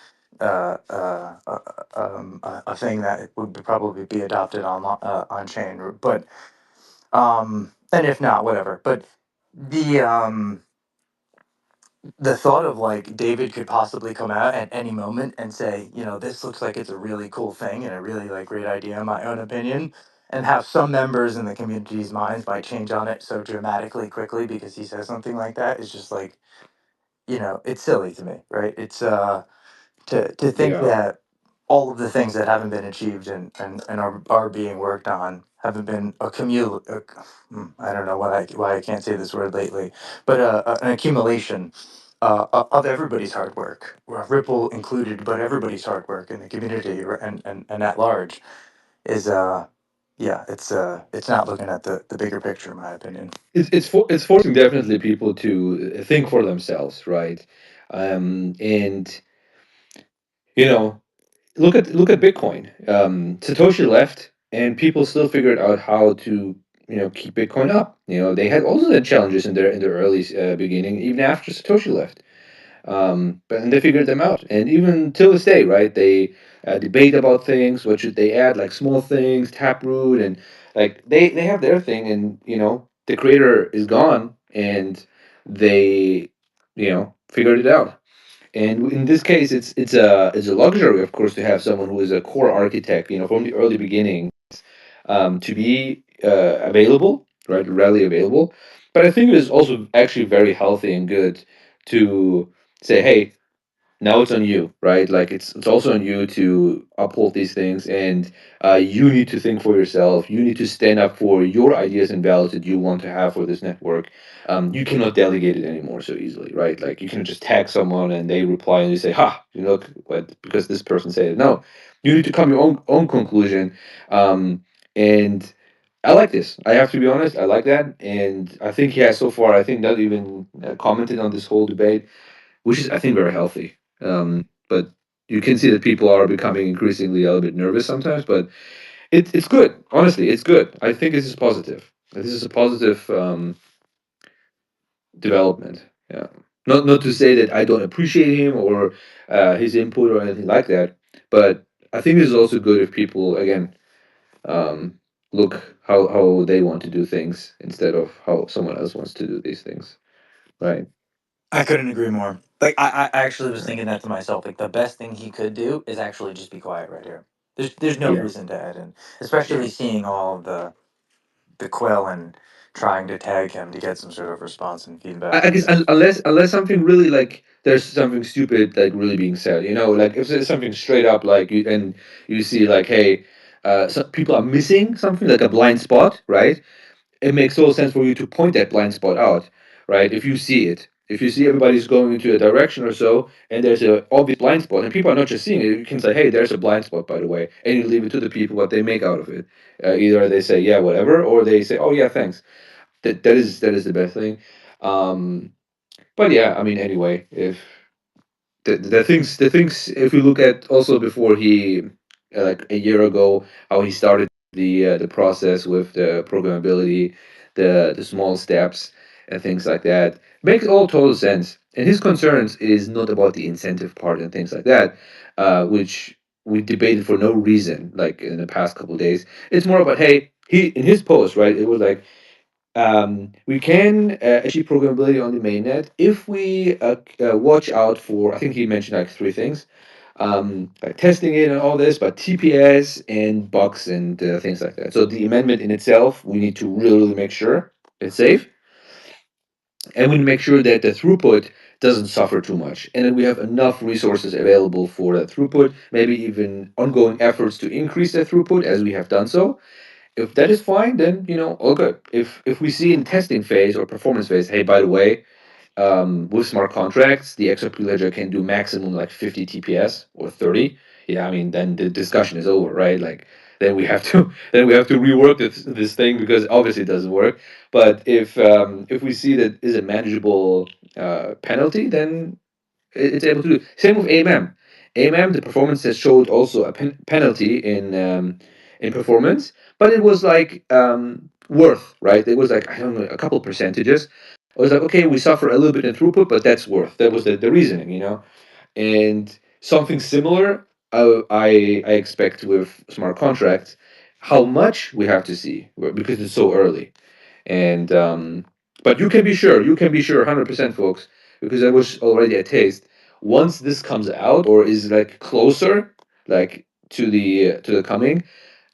thing that would probably be adopted on chain, but and if not, whatever. But the um the thought of like David could possibly come out at any moment and say, this looks like it's a really cool thing and a really like great idea in my own opinion, and have some members in the community's minds might change on it so dramatically quickly because he says something like that is just like, it's silly to me, right? It's to think Yeah. that all of the things that haven't been achieved and are being worked on haven't been I don't know why I can't say this word lately, but an accumulation of everybody's hard work, Ripple included, but everybody's hard work in the community and at large is yeah, it's not looking at the bigger picture in my opinion. It's forcing definitely people to think for themselves, right? And you know, look at Bitcoin. Satoshi left, and people still figured out how to keep Bitcoin up. They had also had challenges in their early beginning, even after Satoshi left. But and they figured them out, and even till this day, right? They debate about things. What should they add? Like small things, Taproot, and like they have their thing, and the creator is gone, and they figured it out. And in this case, it's a luxury, of course, to have someone who is a core architect, from the early beginning, to be available, right, readily available. But I think it is also actually very healthy and good to say, hey, now it's on you, right? Like it's also on you to uphold these things, and you need to think for yourself. You need to stand up for your ideas and values that you want to have for this network. You cannot delegate it anymore so easily, right? Like you can just tag someone and they reply and you say, "Ha, what?" Because this person said it. No, you need to come your own conclusion, um, and I like this. I have to be honest. I like that, and I think he has so far. I think not even commented on this whole debate, which is I think very healthy. But you can see that people are becoming increasingly a little bit nervous sometimes. But it's good. Honestly, it's good. I think this is positive. This is a positive development. Yeah. Not to say that I don't appreciate him or his input or anything like that, but I think this is also good if people again um, look how they want to do things instead of how someone else wants to do these things. Right. I couldn't agree more. Like I actually was thinking that to myself. Like the best thing he could do is actually just be quiet right here. There's no Yeah. reason to add in, especially seeing all of the quill and trying to tag him to get some sort of response and I feedback. guess unless something really like there's something stupid like really being said, like if there's something straight up like you see like hey, some people are missing something like a blind spot, right? It makes total sense for you to point that blind spot out, right? If you see it, if you see everybody's going into a direction or so, and there's a obvious blind spot, and people are not just seeing it, you can say, "Hey, there's a blind spot, by the way," and you leave it to the people what they make out of it. Either they say, "Yeah, whatever," or they say, "Oh yeah, thanks." That is the best thing. Um, but yeah, I mean, anyway, if the things if we look at also before he like a year ago, how he started the process with the programmability, the small steps and things like that. Makes all total sense. And his concerns is not about the incentive part and things like that, which we debated for no reason, like in the past couple of days. It's more about, hey, he in his post, right? It was like, we can achieve programmability on the mainnet if we watch out for. I think he mentioned like three things, like testing it and all this, but TPS and bugs and things like that. So the amendment in itself, we need to really make sure it's safe, and we make sure that the throughput doesn't suffer too much, and then we have enough resources available for that throughput. Maybe even ongoing efforts to increase that throughput as we have done so. If that is fine, then all good. If we see in testing phase or performance phase, hey, by the way, with smart contracts, the XRP ledger can do maximum like 50 TPS or 30. Yeah, I mean, then the discussion is over, right? Like, then we have to then we have to rework this thing because obviously it doesn't work. But if we see that is a manageable penalty, then it's able to do. Same with AMM. AMM, the performance has showed also a penalty in performance, but it was like worth, right? It was like, I don't know, a couple percentages. I was like, okay, we suffer a little bit in throughput, but that's worth. That was the reasoning, And something similar, I expect with smart contracts. How much we have to see because it's so early. And but you can be sure 100%, folks, because I was already a taste. Once this comes out or is like closer, like to the coming,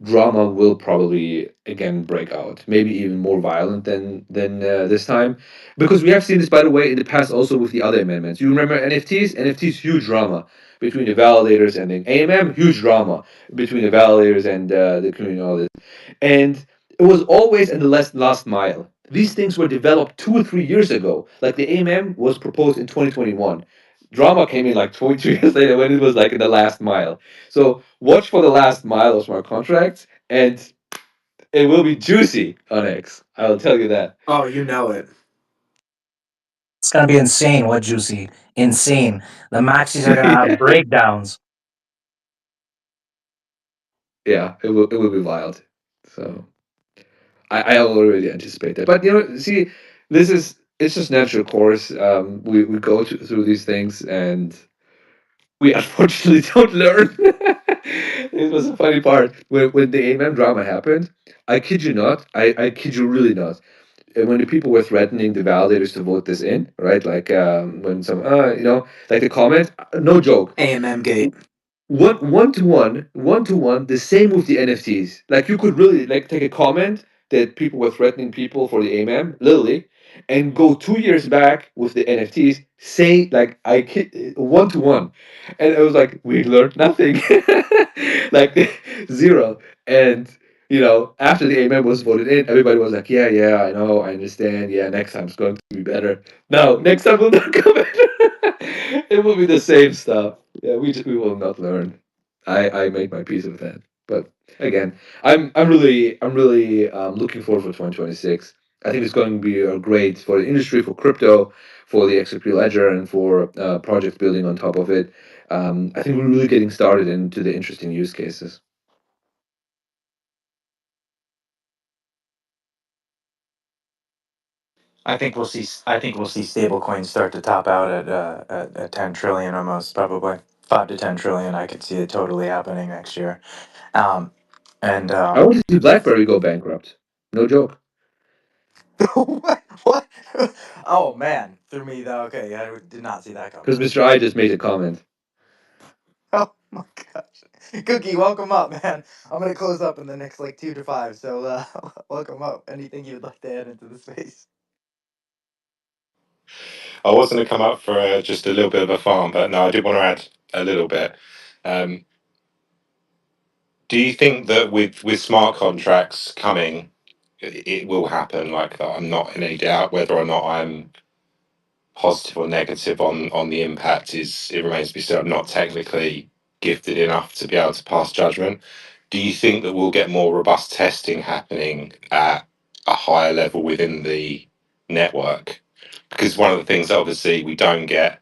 drama will probably again break out, maybe even more violent than this time, because we have seen this, by the way, in the past also with the other amendments. You remember NFTs, huge drama between the validators and the AMM, huge drama between the validators and the community, and all this. And it was always in the last mile. These things were developed 2 or 3 years ago. Like the AMM was proposed in 2021. Drama came in like 2 years later when it was like in the last mile. So watch for the last mile of smart contracts, and it will be juicy on X. I'll tell you that. Oh, you know it. It's gonna be insane. What juicy? Insane. The maxis are gonna have breakdowns. Yeah, it will be wild. So I already anticipate that. But see, this is it's just natural course. We go through these things, and we unfortunately don't learn. It was a funny part when the AMM drama happened. I kid you not. I kid you really not. When the people were threatening the validators to vote this in, right? Like when some, like the comment, no joke, AMM gate. one to one, the same with the NFTs. Like you could really like take a comment that people were threatening people for the AMM, literally, and go 2 years back with the NFTs, say like I kid 1 to 1, and it was like we learned nothing, like zero. And after the AMM was voted in, everybody was like, yeah, yeah, I know, I understand. Yeah, next time it's going to be better. No, next time will not go better. It will be the same stuff. Yeah, we will not learn. I made my peace with that. But again, I'm really looking forward for 2026. I think it's going to be great for the industry, for crypto, for the XRP ledger, and for project building on top of it. I think we're really getting started into the interesting use cases. I think we'll see stable coins start to top out at 10 trillion, almost, probably 5 to 10 trillion. I could see it totally happening next year. Um, and I want to see BlackBerry go bankrupt. No joke. what? What? Oh man, threw me though. Okay, I did not see that coming. Because Mr. I just made a comment. Oh my gosh, Cookie, welcome up, man. I'm gonna close up in the next like 2 to 5. So welcome up. Anything you would like to add into the space? I was going to come up for just a little bit of a farm, but no, I did want to add a little bit. Um, do you think that with smart contracts coming, it will happen like that? I'm not in any doubt whether or not I'm positive or negative on the impact. Is it remains to be seen. I'm not technically gifted enough to be able to pass judgment. Do you think that we'll get more robust testing happening at a higher level within the network? Because one of the things, obviously, we don't get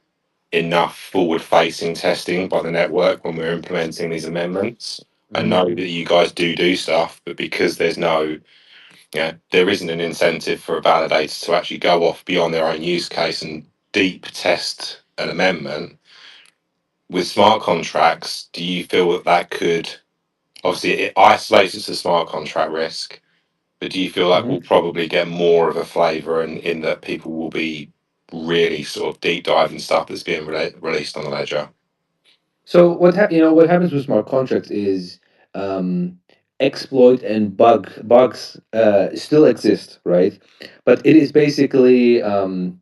enough forward facing testing by the network when we're implementing these amendments I know that you guys do stuff, but because there's no, yeah, there isn't an incentive for a validator to actually go off beyond their own use case and deep test an amendment with smart contracts. Do you feel that that could, obviously it isolates it to smart contract risk, but do you feel like we'll probably get more of a flavor in that people will be really sort of deep diving stuff that's being released on the ledger? So what happens with smart contracts is um, exploit and bugs still exist, right? But it is basically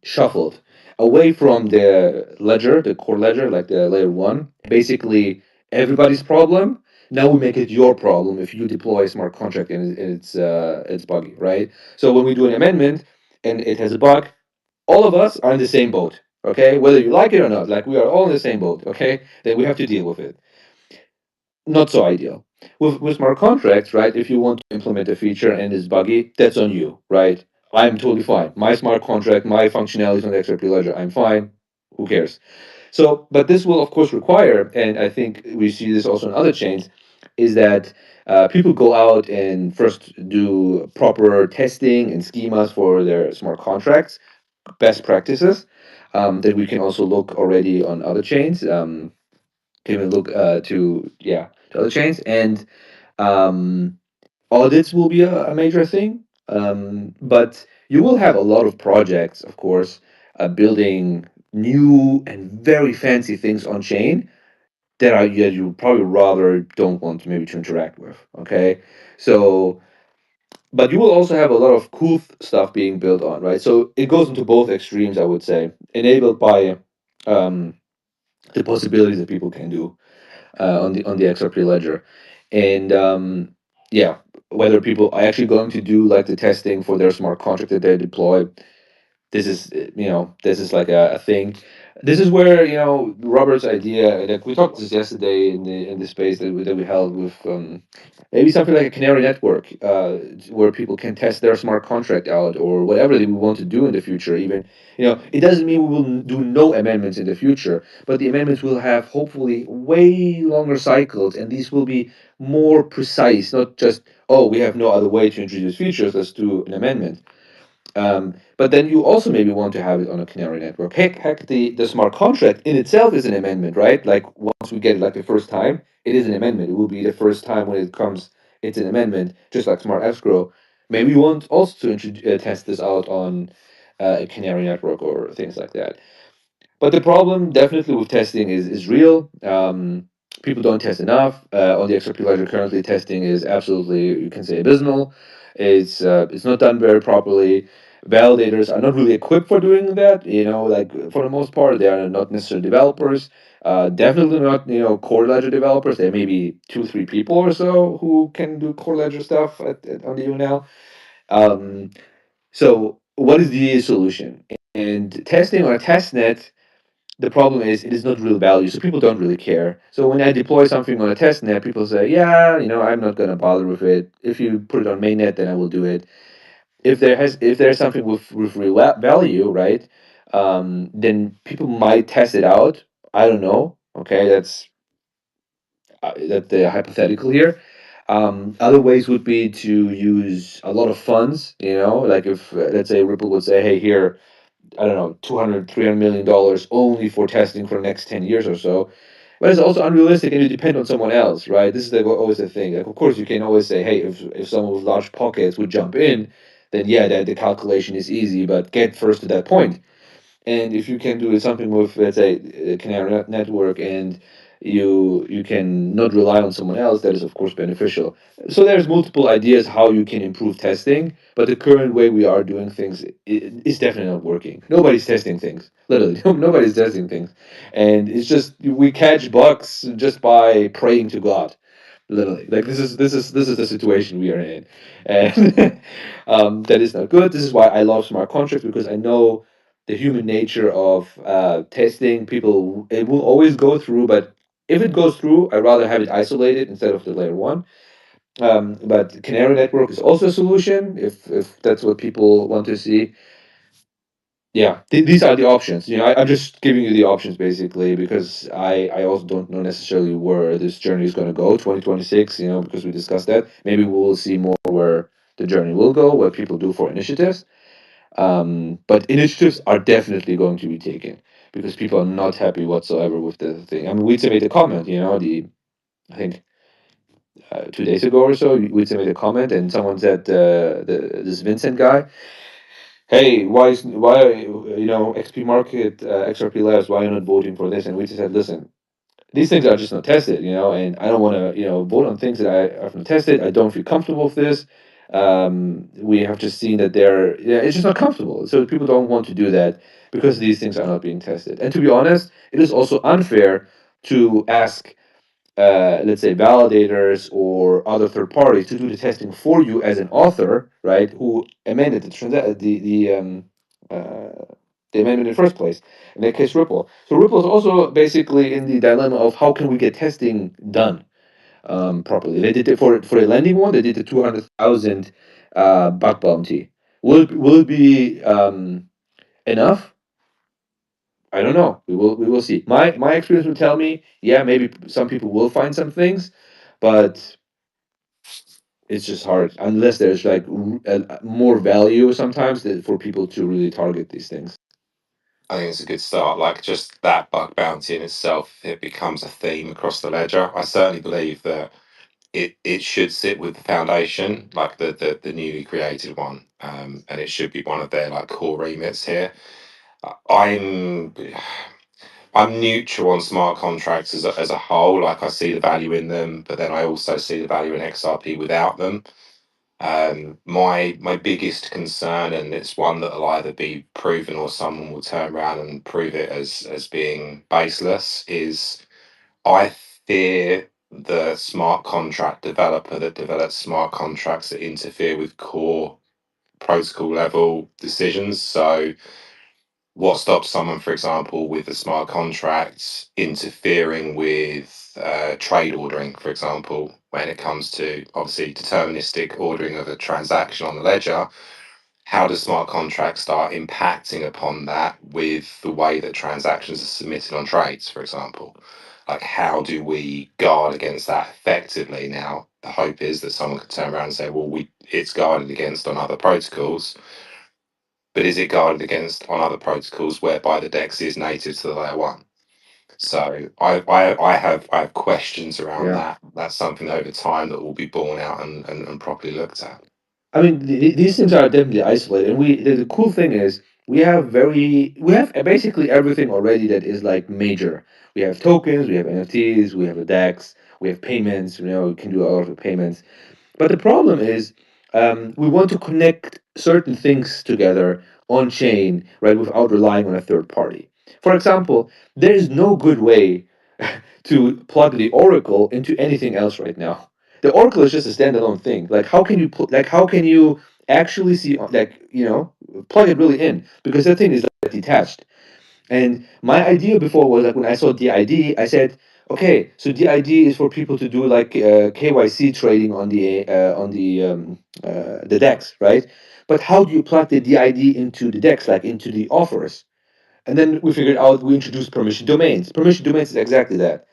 shuffled away from the ledger, the core ledger, like the layer one. Basically, everybody's problem. Now we make it your problem if you deploy a smart contract and it's buggy, right? So when we do an amendment and it has a bug, all of us are in the same boat, okay, whether you like it or not, like we are all in the same boat, okay, then we have to deal with it. Not so ideal with smart contracts, right? If you want to implement a feature and it's buggy, that's on you, right? I'm totally fine, my smart contract, my functionality is on the xrp ledger, I'm fine, who cares? So but this will of course require, and I think we see this also in other chains, is that people go out and first do proper testing and schemas for their smart contracts, best practices that we can also look already on other chains. Can we look to other chains, and um, audits will be a major thing. But you will have a lot of projects, of course, building new and very fancy things on chain that are yeah, you probably rather don't want to maybe to interact with. Okay, so but you will also have a lot of cool stuff being built on, right? So it goes into both extremes, I would say, enabled by um, the possibilities that people can do on the XRP ledger, and yeah, whether people are actually going to do like the testing for their smart contract that they deploy, this is this is like a thing. This is where Robert's idea, like we talked this yesterday in the space that we held with maybe something like a canary network, where people can test their smart contract out or whatever they want to do in the future. Even it doesn't mean we will do no amendments in the future, but the amendments will have hopefully way longer cycles, and these will be more precise, not just, oh, we have no other way to introduce features, let's do an amendment. But then you also maybe want to have it on a canary network. Heck, the smart contract in itself is an amendment, right? Like once we get it like the first time, it is an amendment. It will be the first time when it comes, it's an amendment, just like smart escrow. Maybe you want also to test this out on a canary network or things like that. But the problem definitely with testing is real. People don't test enough. On the XRP ledger currently, testing is absolutely, you can say, abysmal. It's not done very properly. Validators are not really equipped for doing that. Like for the most part, they are not necessarily developers. Definitely not core ledger developers. There may be two, three people or so who can do core ledger stuff on the UNL. Um, so what is the solution? And testing on a test net, the problem is it is not real value, so people don't really care. So when I deploy something on a test net, people say, yeah, I'm not going to bother with it. If you put it on mainnet, then I will do it. If there's something with real value, right, then people might test it out. I don't know. Okay, that's the hypothetical here. Other ways would be to use a lot of funds, like if let's say Ripple would say, hey, here, I don't know, 200, $300 million only for testing for the next 10 years or so. But it's also unrealistic and you depend on someone else, right? This is always the thing. Like, of course, you can always say, hey, if someone with large pockets would jump in, then yeah, the calculation is easy, but get first to that point. And if you can do something with, let's say, a canary network, and you can not rely on someone else, that is of course beneficial. So there's multiple ideas how you can improve testing, but the current way we are doing things is definitely not working. Nobody's testing things, literally. Nobody's testing things, and it's just we catch bugs just by praying to God, literally. Like this is the situation we are in, and that is not good. This is why I love smart contracts, because I know the human nature of testing. People, it will always go through, but if it goes through, I'd rather have it isolated instead of the layer one. But canary network is also a solution if that's what people want to see. yeah, these are the options. I'm just giving you the options basically because I also don't know necessarily where this journey is going to go 2026. Because we discussed that. Maybe we will see more where the journey will go, what people do for initiatives. But initiatives are definitely going to be taken because people are not happy whatsoever with the thing. I mean, we made a comment. I think 2 days ago or so, we made a comment, and someone said this Vincent guy, hey, why XP Market, XRP Labs, why are you not voting for this? And we just said, listen, these things are just not tested, and I don't want to vote on things that I have not tested. I don't feel comfortable with this. We have just seen that it's just not comfortable. So people don't want to do that because these things are not being tested. And to be honest, it is also unfair to ask let's say validators or other third parties to do the testing for you as an author, right? Who amended uh, the amendment in the first place. In that case, Ripple. So Ripple is also basically in the dilemma of how can we get testing done properly. They did it for the lending one. They did the 200,000 bug bounty. Will it be enough? I don't know. We will see. My experience would tell me, yeah, maybe some people will find some things, but it's just hard unless there's like more value sometimes for people to really target these things. I think it's a good start. Like just that bug bounty in itself, it becomes a theme across the ledger. I certainly believe that it should sit with the foundation, like the newly created one, and it should be one of their like core remits here. I'm I'm neutral on smart contracts as a whole. Like I see the value in them, but then I also see the value in XRP without them. My biggest concern, and it's one that'll either be proven or someone will turn around and prove it as being baseless, is I fear the smart contract developer that develops smart contracts that interfere with core protocol level decisions. So what stops someone, for example, with the smart contracts interfering with trade ordering, for example, when it comes to obviously deterministic ordering of a transaction on the ledger? How does smart contracts start impacting upon that with the way that transactions are submitted on trades, for example? Like, how do we guard against that effectively? Now, the hope is that someone could turn around and say, well, it's guarded against on other protocols, but is it guarded against on other protocols whereby the DEX is native to the layer one? So I have questions around Yeah. that. That's something over time that will be borne out and properly looked at. I mean, these things are definitely isolated, and the cool thing is we have basically everything already that is like major. We have tokens, we have NFTs, we have a DEX, we have payments. We can do a lot of payments. But the problem is, we want to connect certain things together on chain, right, without relying on a third party. For example, there is no good way to plug the Oracle into anything else right now. The Oracle is just a standalone thing. Like, how can you put? Like, how can you actually see? Like, plug it really in because that thing is like detached. And my idea before was like when I saw DID, I said, okay, so DID is for people to do like KYC trading on the DEX, right? But how do you plug the DID into the DEX, like into the offers? And then we figured out we introduced permission domains. Permission domains is exactly that,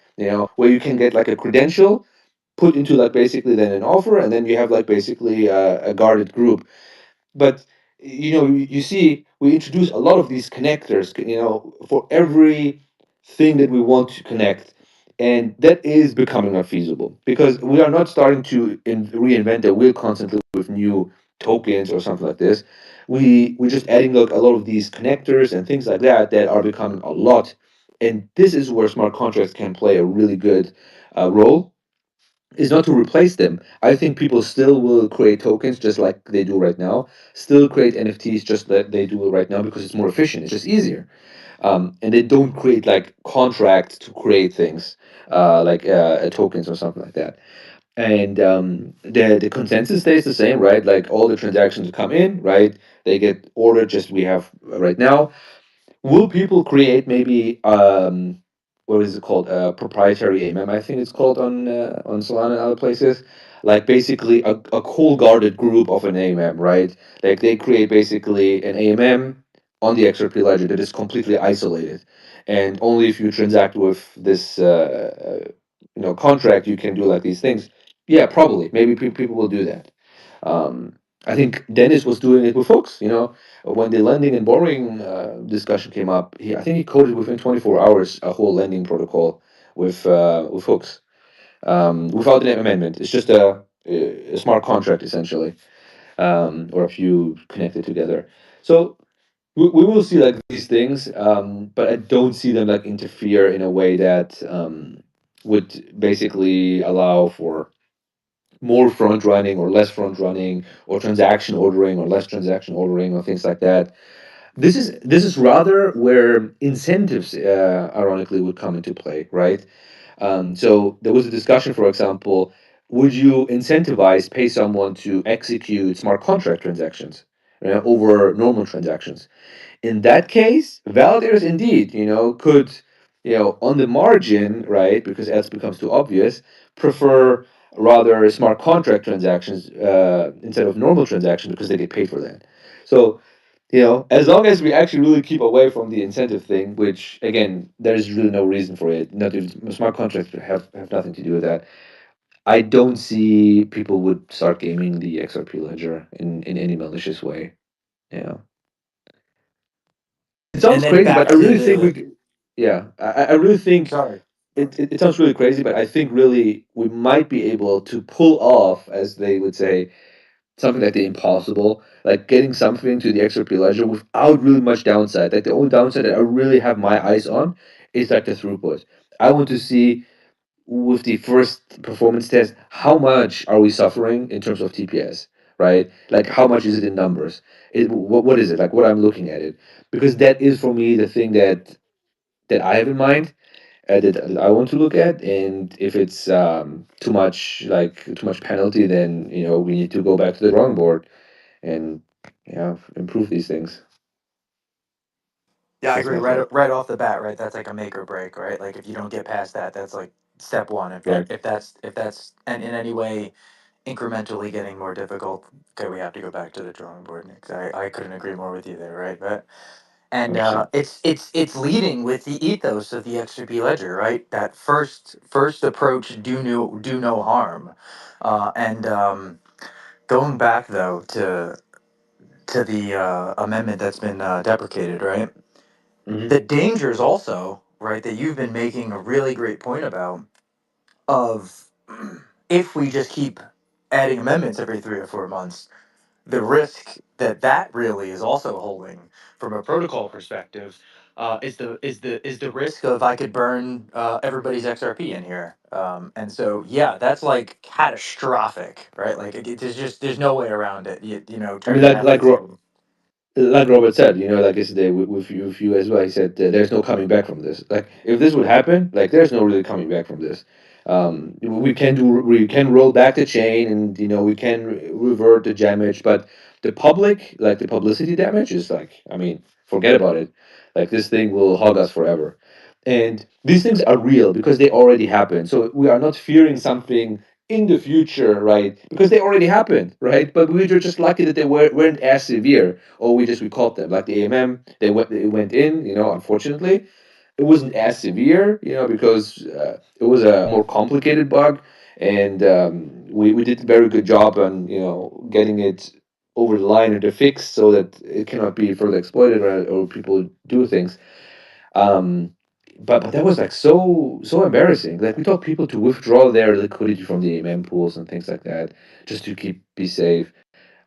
where you can get like a credential put into like basically then an offer, and then you have like basically a guarded group. But you see we introduce a lot of these connectors for every thing that we want to connect, and that is becoming unfeasible because we are not starting to reinvent the wheel constantly with new tokens or something like this. We're just adding like a lot of these connectors and things like that that are becoming a lot, and this is where smart contracts can play a really good role, is not to replace them. I think people still will create tokens just like they do right now, still create NFTs just like they do right now because it's more efficient, it's just easier. And they don't create like contracts to create things like tokens or something like that. And the consensus stays the same, right? Like all the transactions come in, right? They get ordered just we have right now. Will people create maybe what is it called? Proprietary AMM, I think it's called on Solana and other places. Like basically a cold guarded group of an AMM, right? Like they create basically an AMM on the XRP ledger that is completely isolated, and only if you transact with this contract you can do like these things. Yeah, probably maybe people will do that. um, I think Dennis was doing it with hooks. When the lending and borrowing discussion came up, I think he coded within 24 hours a whole lending protocol with hooks, without an amendment. It's just a smart contract essentially, or a few connected together. So we will see like these things, but I don't see them like interfere in a way that would basically allow for more front running or less front running, or transaction ordering or less transaction ordering, or things like that. This is rather where incentives, ironically, would come into play, right? So there was a discussion, for example, would you incentivize, pay someone to execute smart contract transactions, over normal transactions? In that case, validators indeed, could, on the margin, right, because else becomes too obvious, prefer rather smart contract transactions instead of normal transactions because they get paid for that. So, as long as we actually really keep away from the incentive thing, which again, there's really no reason for it. Not smart contracts have nothing to do with that. I don't see people would start gaming the XRP ledger in any malicious way. Yeah. It And sounds then crazy, but back I to really think the yeah, I really think sorry. it sounds really crazy, but I think really we might be able to pull off, as they would say, something like the impossible, like getting something to the XRP ledger without really much downside. Like the only downside that I really have my eyes on is like the throughput. I want to see with the first performance test how much are we suffering in terms of TPS, right? Like how much is it in numbers? What is it like? What I'm looking at it, because that is for me the thing that I have in mind, that I want to look at. And if it's too much penalty, then we need to go back to the drawing board and improve these things. Yeah, I That's agree. my thought. Right off the bat, right? That's like a make or break, right? Like if you don't get past that, that's like step one. Right. If that's and in any way incrementally getting more difficult, okay, we have to go back to the drawing board. Nick. I couldn't agree more with you there, right? But and 100%. it's leading with the ethos of the XRP ledger, right? That first approach, do no harm, and going back though to the amendment that's been deprecated, right? Hmm. The dangers also, right, that you've been making a really great point about of if we just keep adding amendments every 3 or 4 months, the risk that that really is also holding from a protocol perspective is the risk of I could burn everybody's XRP in here, and so yeah, that's like catastrophic, right? Like there's no way around it. I mean, Turning everything. like Robert said, like yesterday with you as well, he said there's no coming back from this. Like if this would happen, like there's no really coming back from this. We can roll back the chain, and we can revert the damage, but the public, like the publicity damage, is like, I mean, forget about it. Like this thing will hog us forever, and these things are real because they already happened. So we are not fearing something in the future, right? Because they already happened, right? But we were just lucky that they weren't as severe, or we caught them. Like the AMM, they went in, unfortunately. It wasn't as severe, because it was a more complicated bug, and we did a very good job on, getting it over the line and fixed so that it cannot be further exploited, or people do things. Um, but that was like so embarrassing. Like we told people to withdraw their liquidity from the AMM pools and things like that, just to be safe.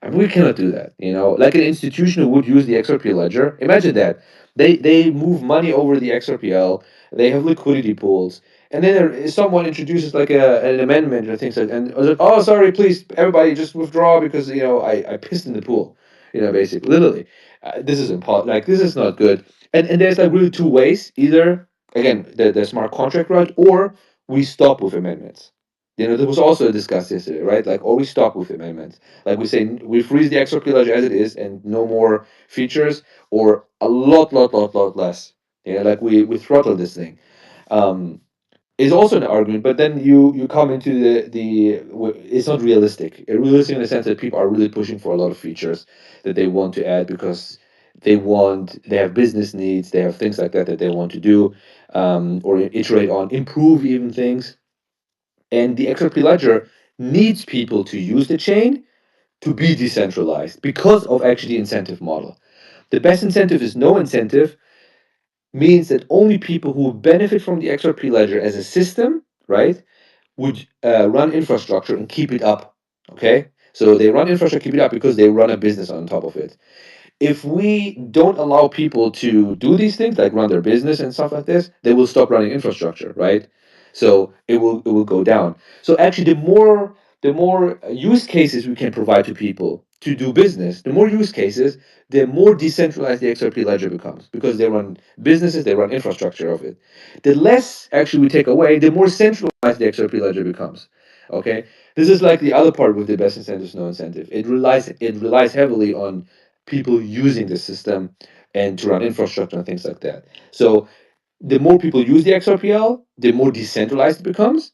I mean, we cannot do that. Like an institution who would use the XRP ledger. Imagine that they move money over the XRPL. They have liquidity pools, and then someone introduces like an amendment or things like, and I was like, oh, sorry, please, everybody, just withdraw because I pissed in the pool. Basically, literally, this is impossible. Like this is not good. And there's like really two ways. Either again the smart contract route, or we stop with amendments. There was also discussed yesterday, right? Like, or we stop with amendments. Like we say, we freeze the XRP ledger as it is, and no more features, or a lot less. Like we throttle this thing. Um, is also an argument, but then you come into it's not realistic. Realistic in the sense that people are really pushing for a lot of features that they want to add because they have business needs, they have things like that that they want to do, or iterate on, improve even things. And the XRP ledger needs people to use the chain to be decentralized because of actually the incentive model. The best incentive is no incentive, means that only people who benefit from the XRP ledger as a system, right, would run infrastructure and keep it up. Okay, so they run infrastructure, keep it up because they run a business on top of it. If we don't allow people to do these things, like run their business and stuff like this, they will stop running infrastructure, right? So it will go down. So actually, the more use cases we can provide to people to do business, the more use cases, the more decentralized the XRP ledger becomes because they run businesses, they run infrastructure of it. The less actually we take away, the more centralized the XRP ledger becomes. Okay, this is like the other part with the best incentives, no incentive. It relies heavily on people using the system and to run infrastructure and things like that. So the more people use the XRPL, the more decentralized it becomes.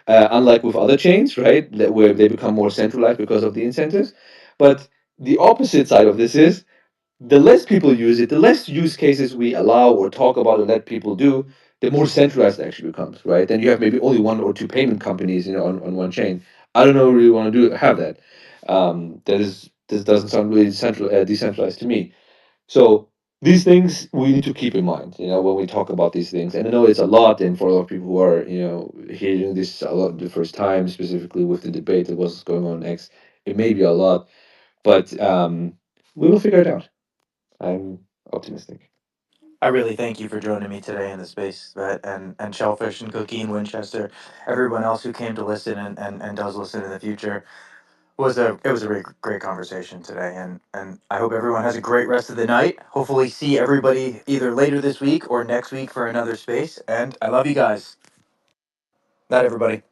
Unlike with other chains, right, where they become more centralized because of the incentives. But the opposite side of this is the less people use it, the less use cases we allow or talk about and let people do, the more centralized it actually becomes, right? Then you have maybe only one or two payment companies, on one chain. I don't know really want to have that. This doesn't sound really decentralized to me. So these things we need to keep in mind, when we talk about these things. And I know it's a lot, and for a lot of people who are, hearing this a lot the first time, specifically with the debate that was going on next, it may be a lot, but we will figure it out. I'm optimistic. I really thank you for joining me today in the space, and Shellfish and Cookie and Winchester, everyone else who came to listen and does listen in the future. It was a really great conversation today, and I hope everyone has a great rest of the night. Hopefully, see everybody either later this week or next week for another space. And I love you guys. Night, everybody.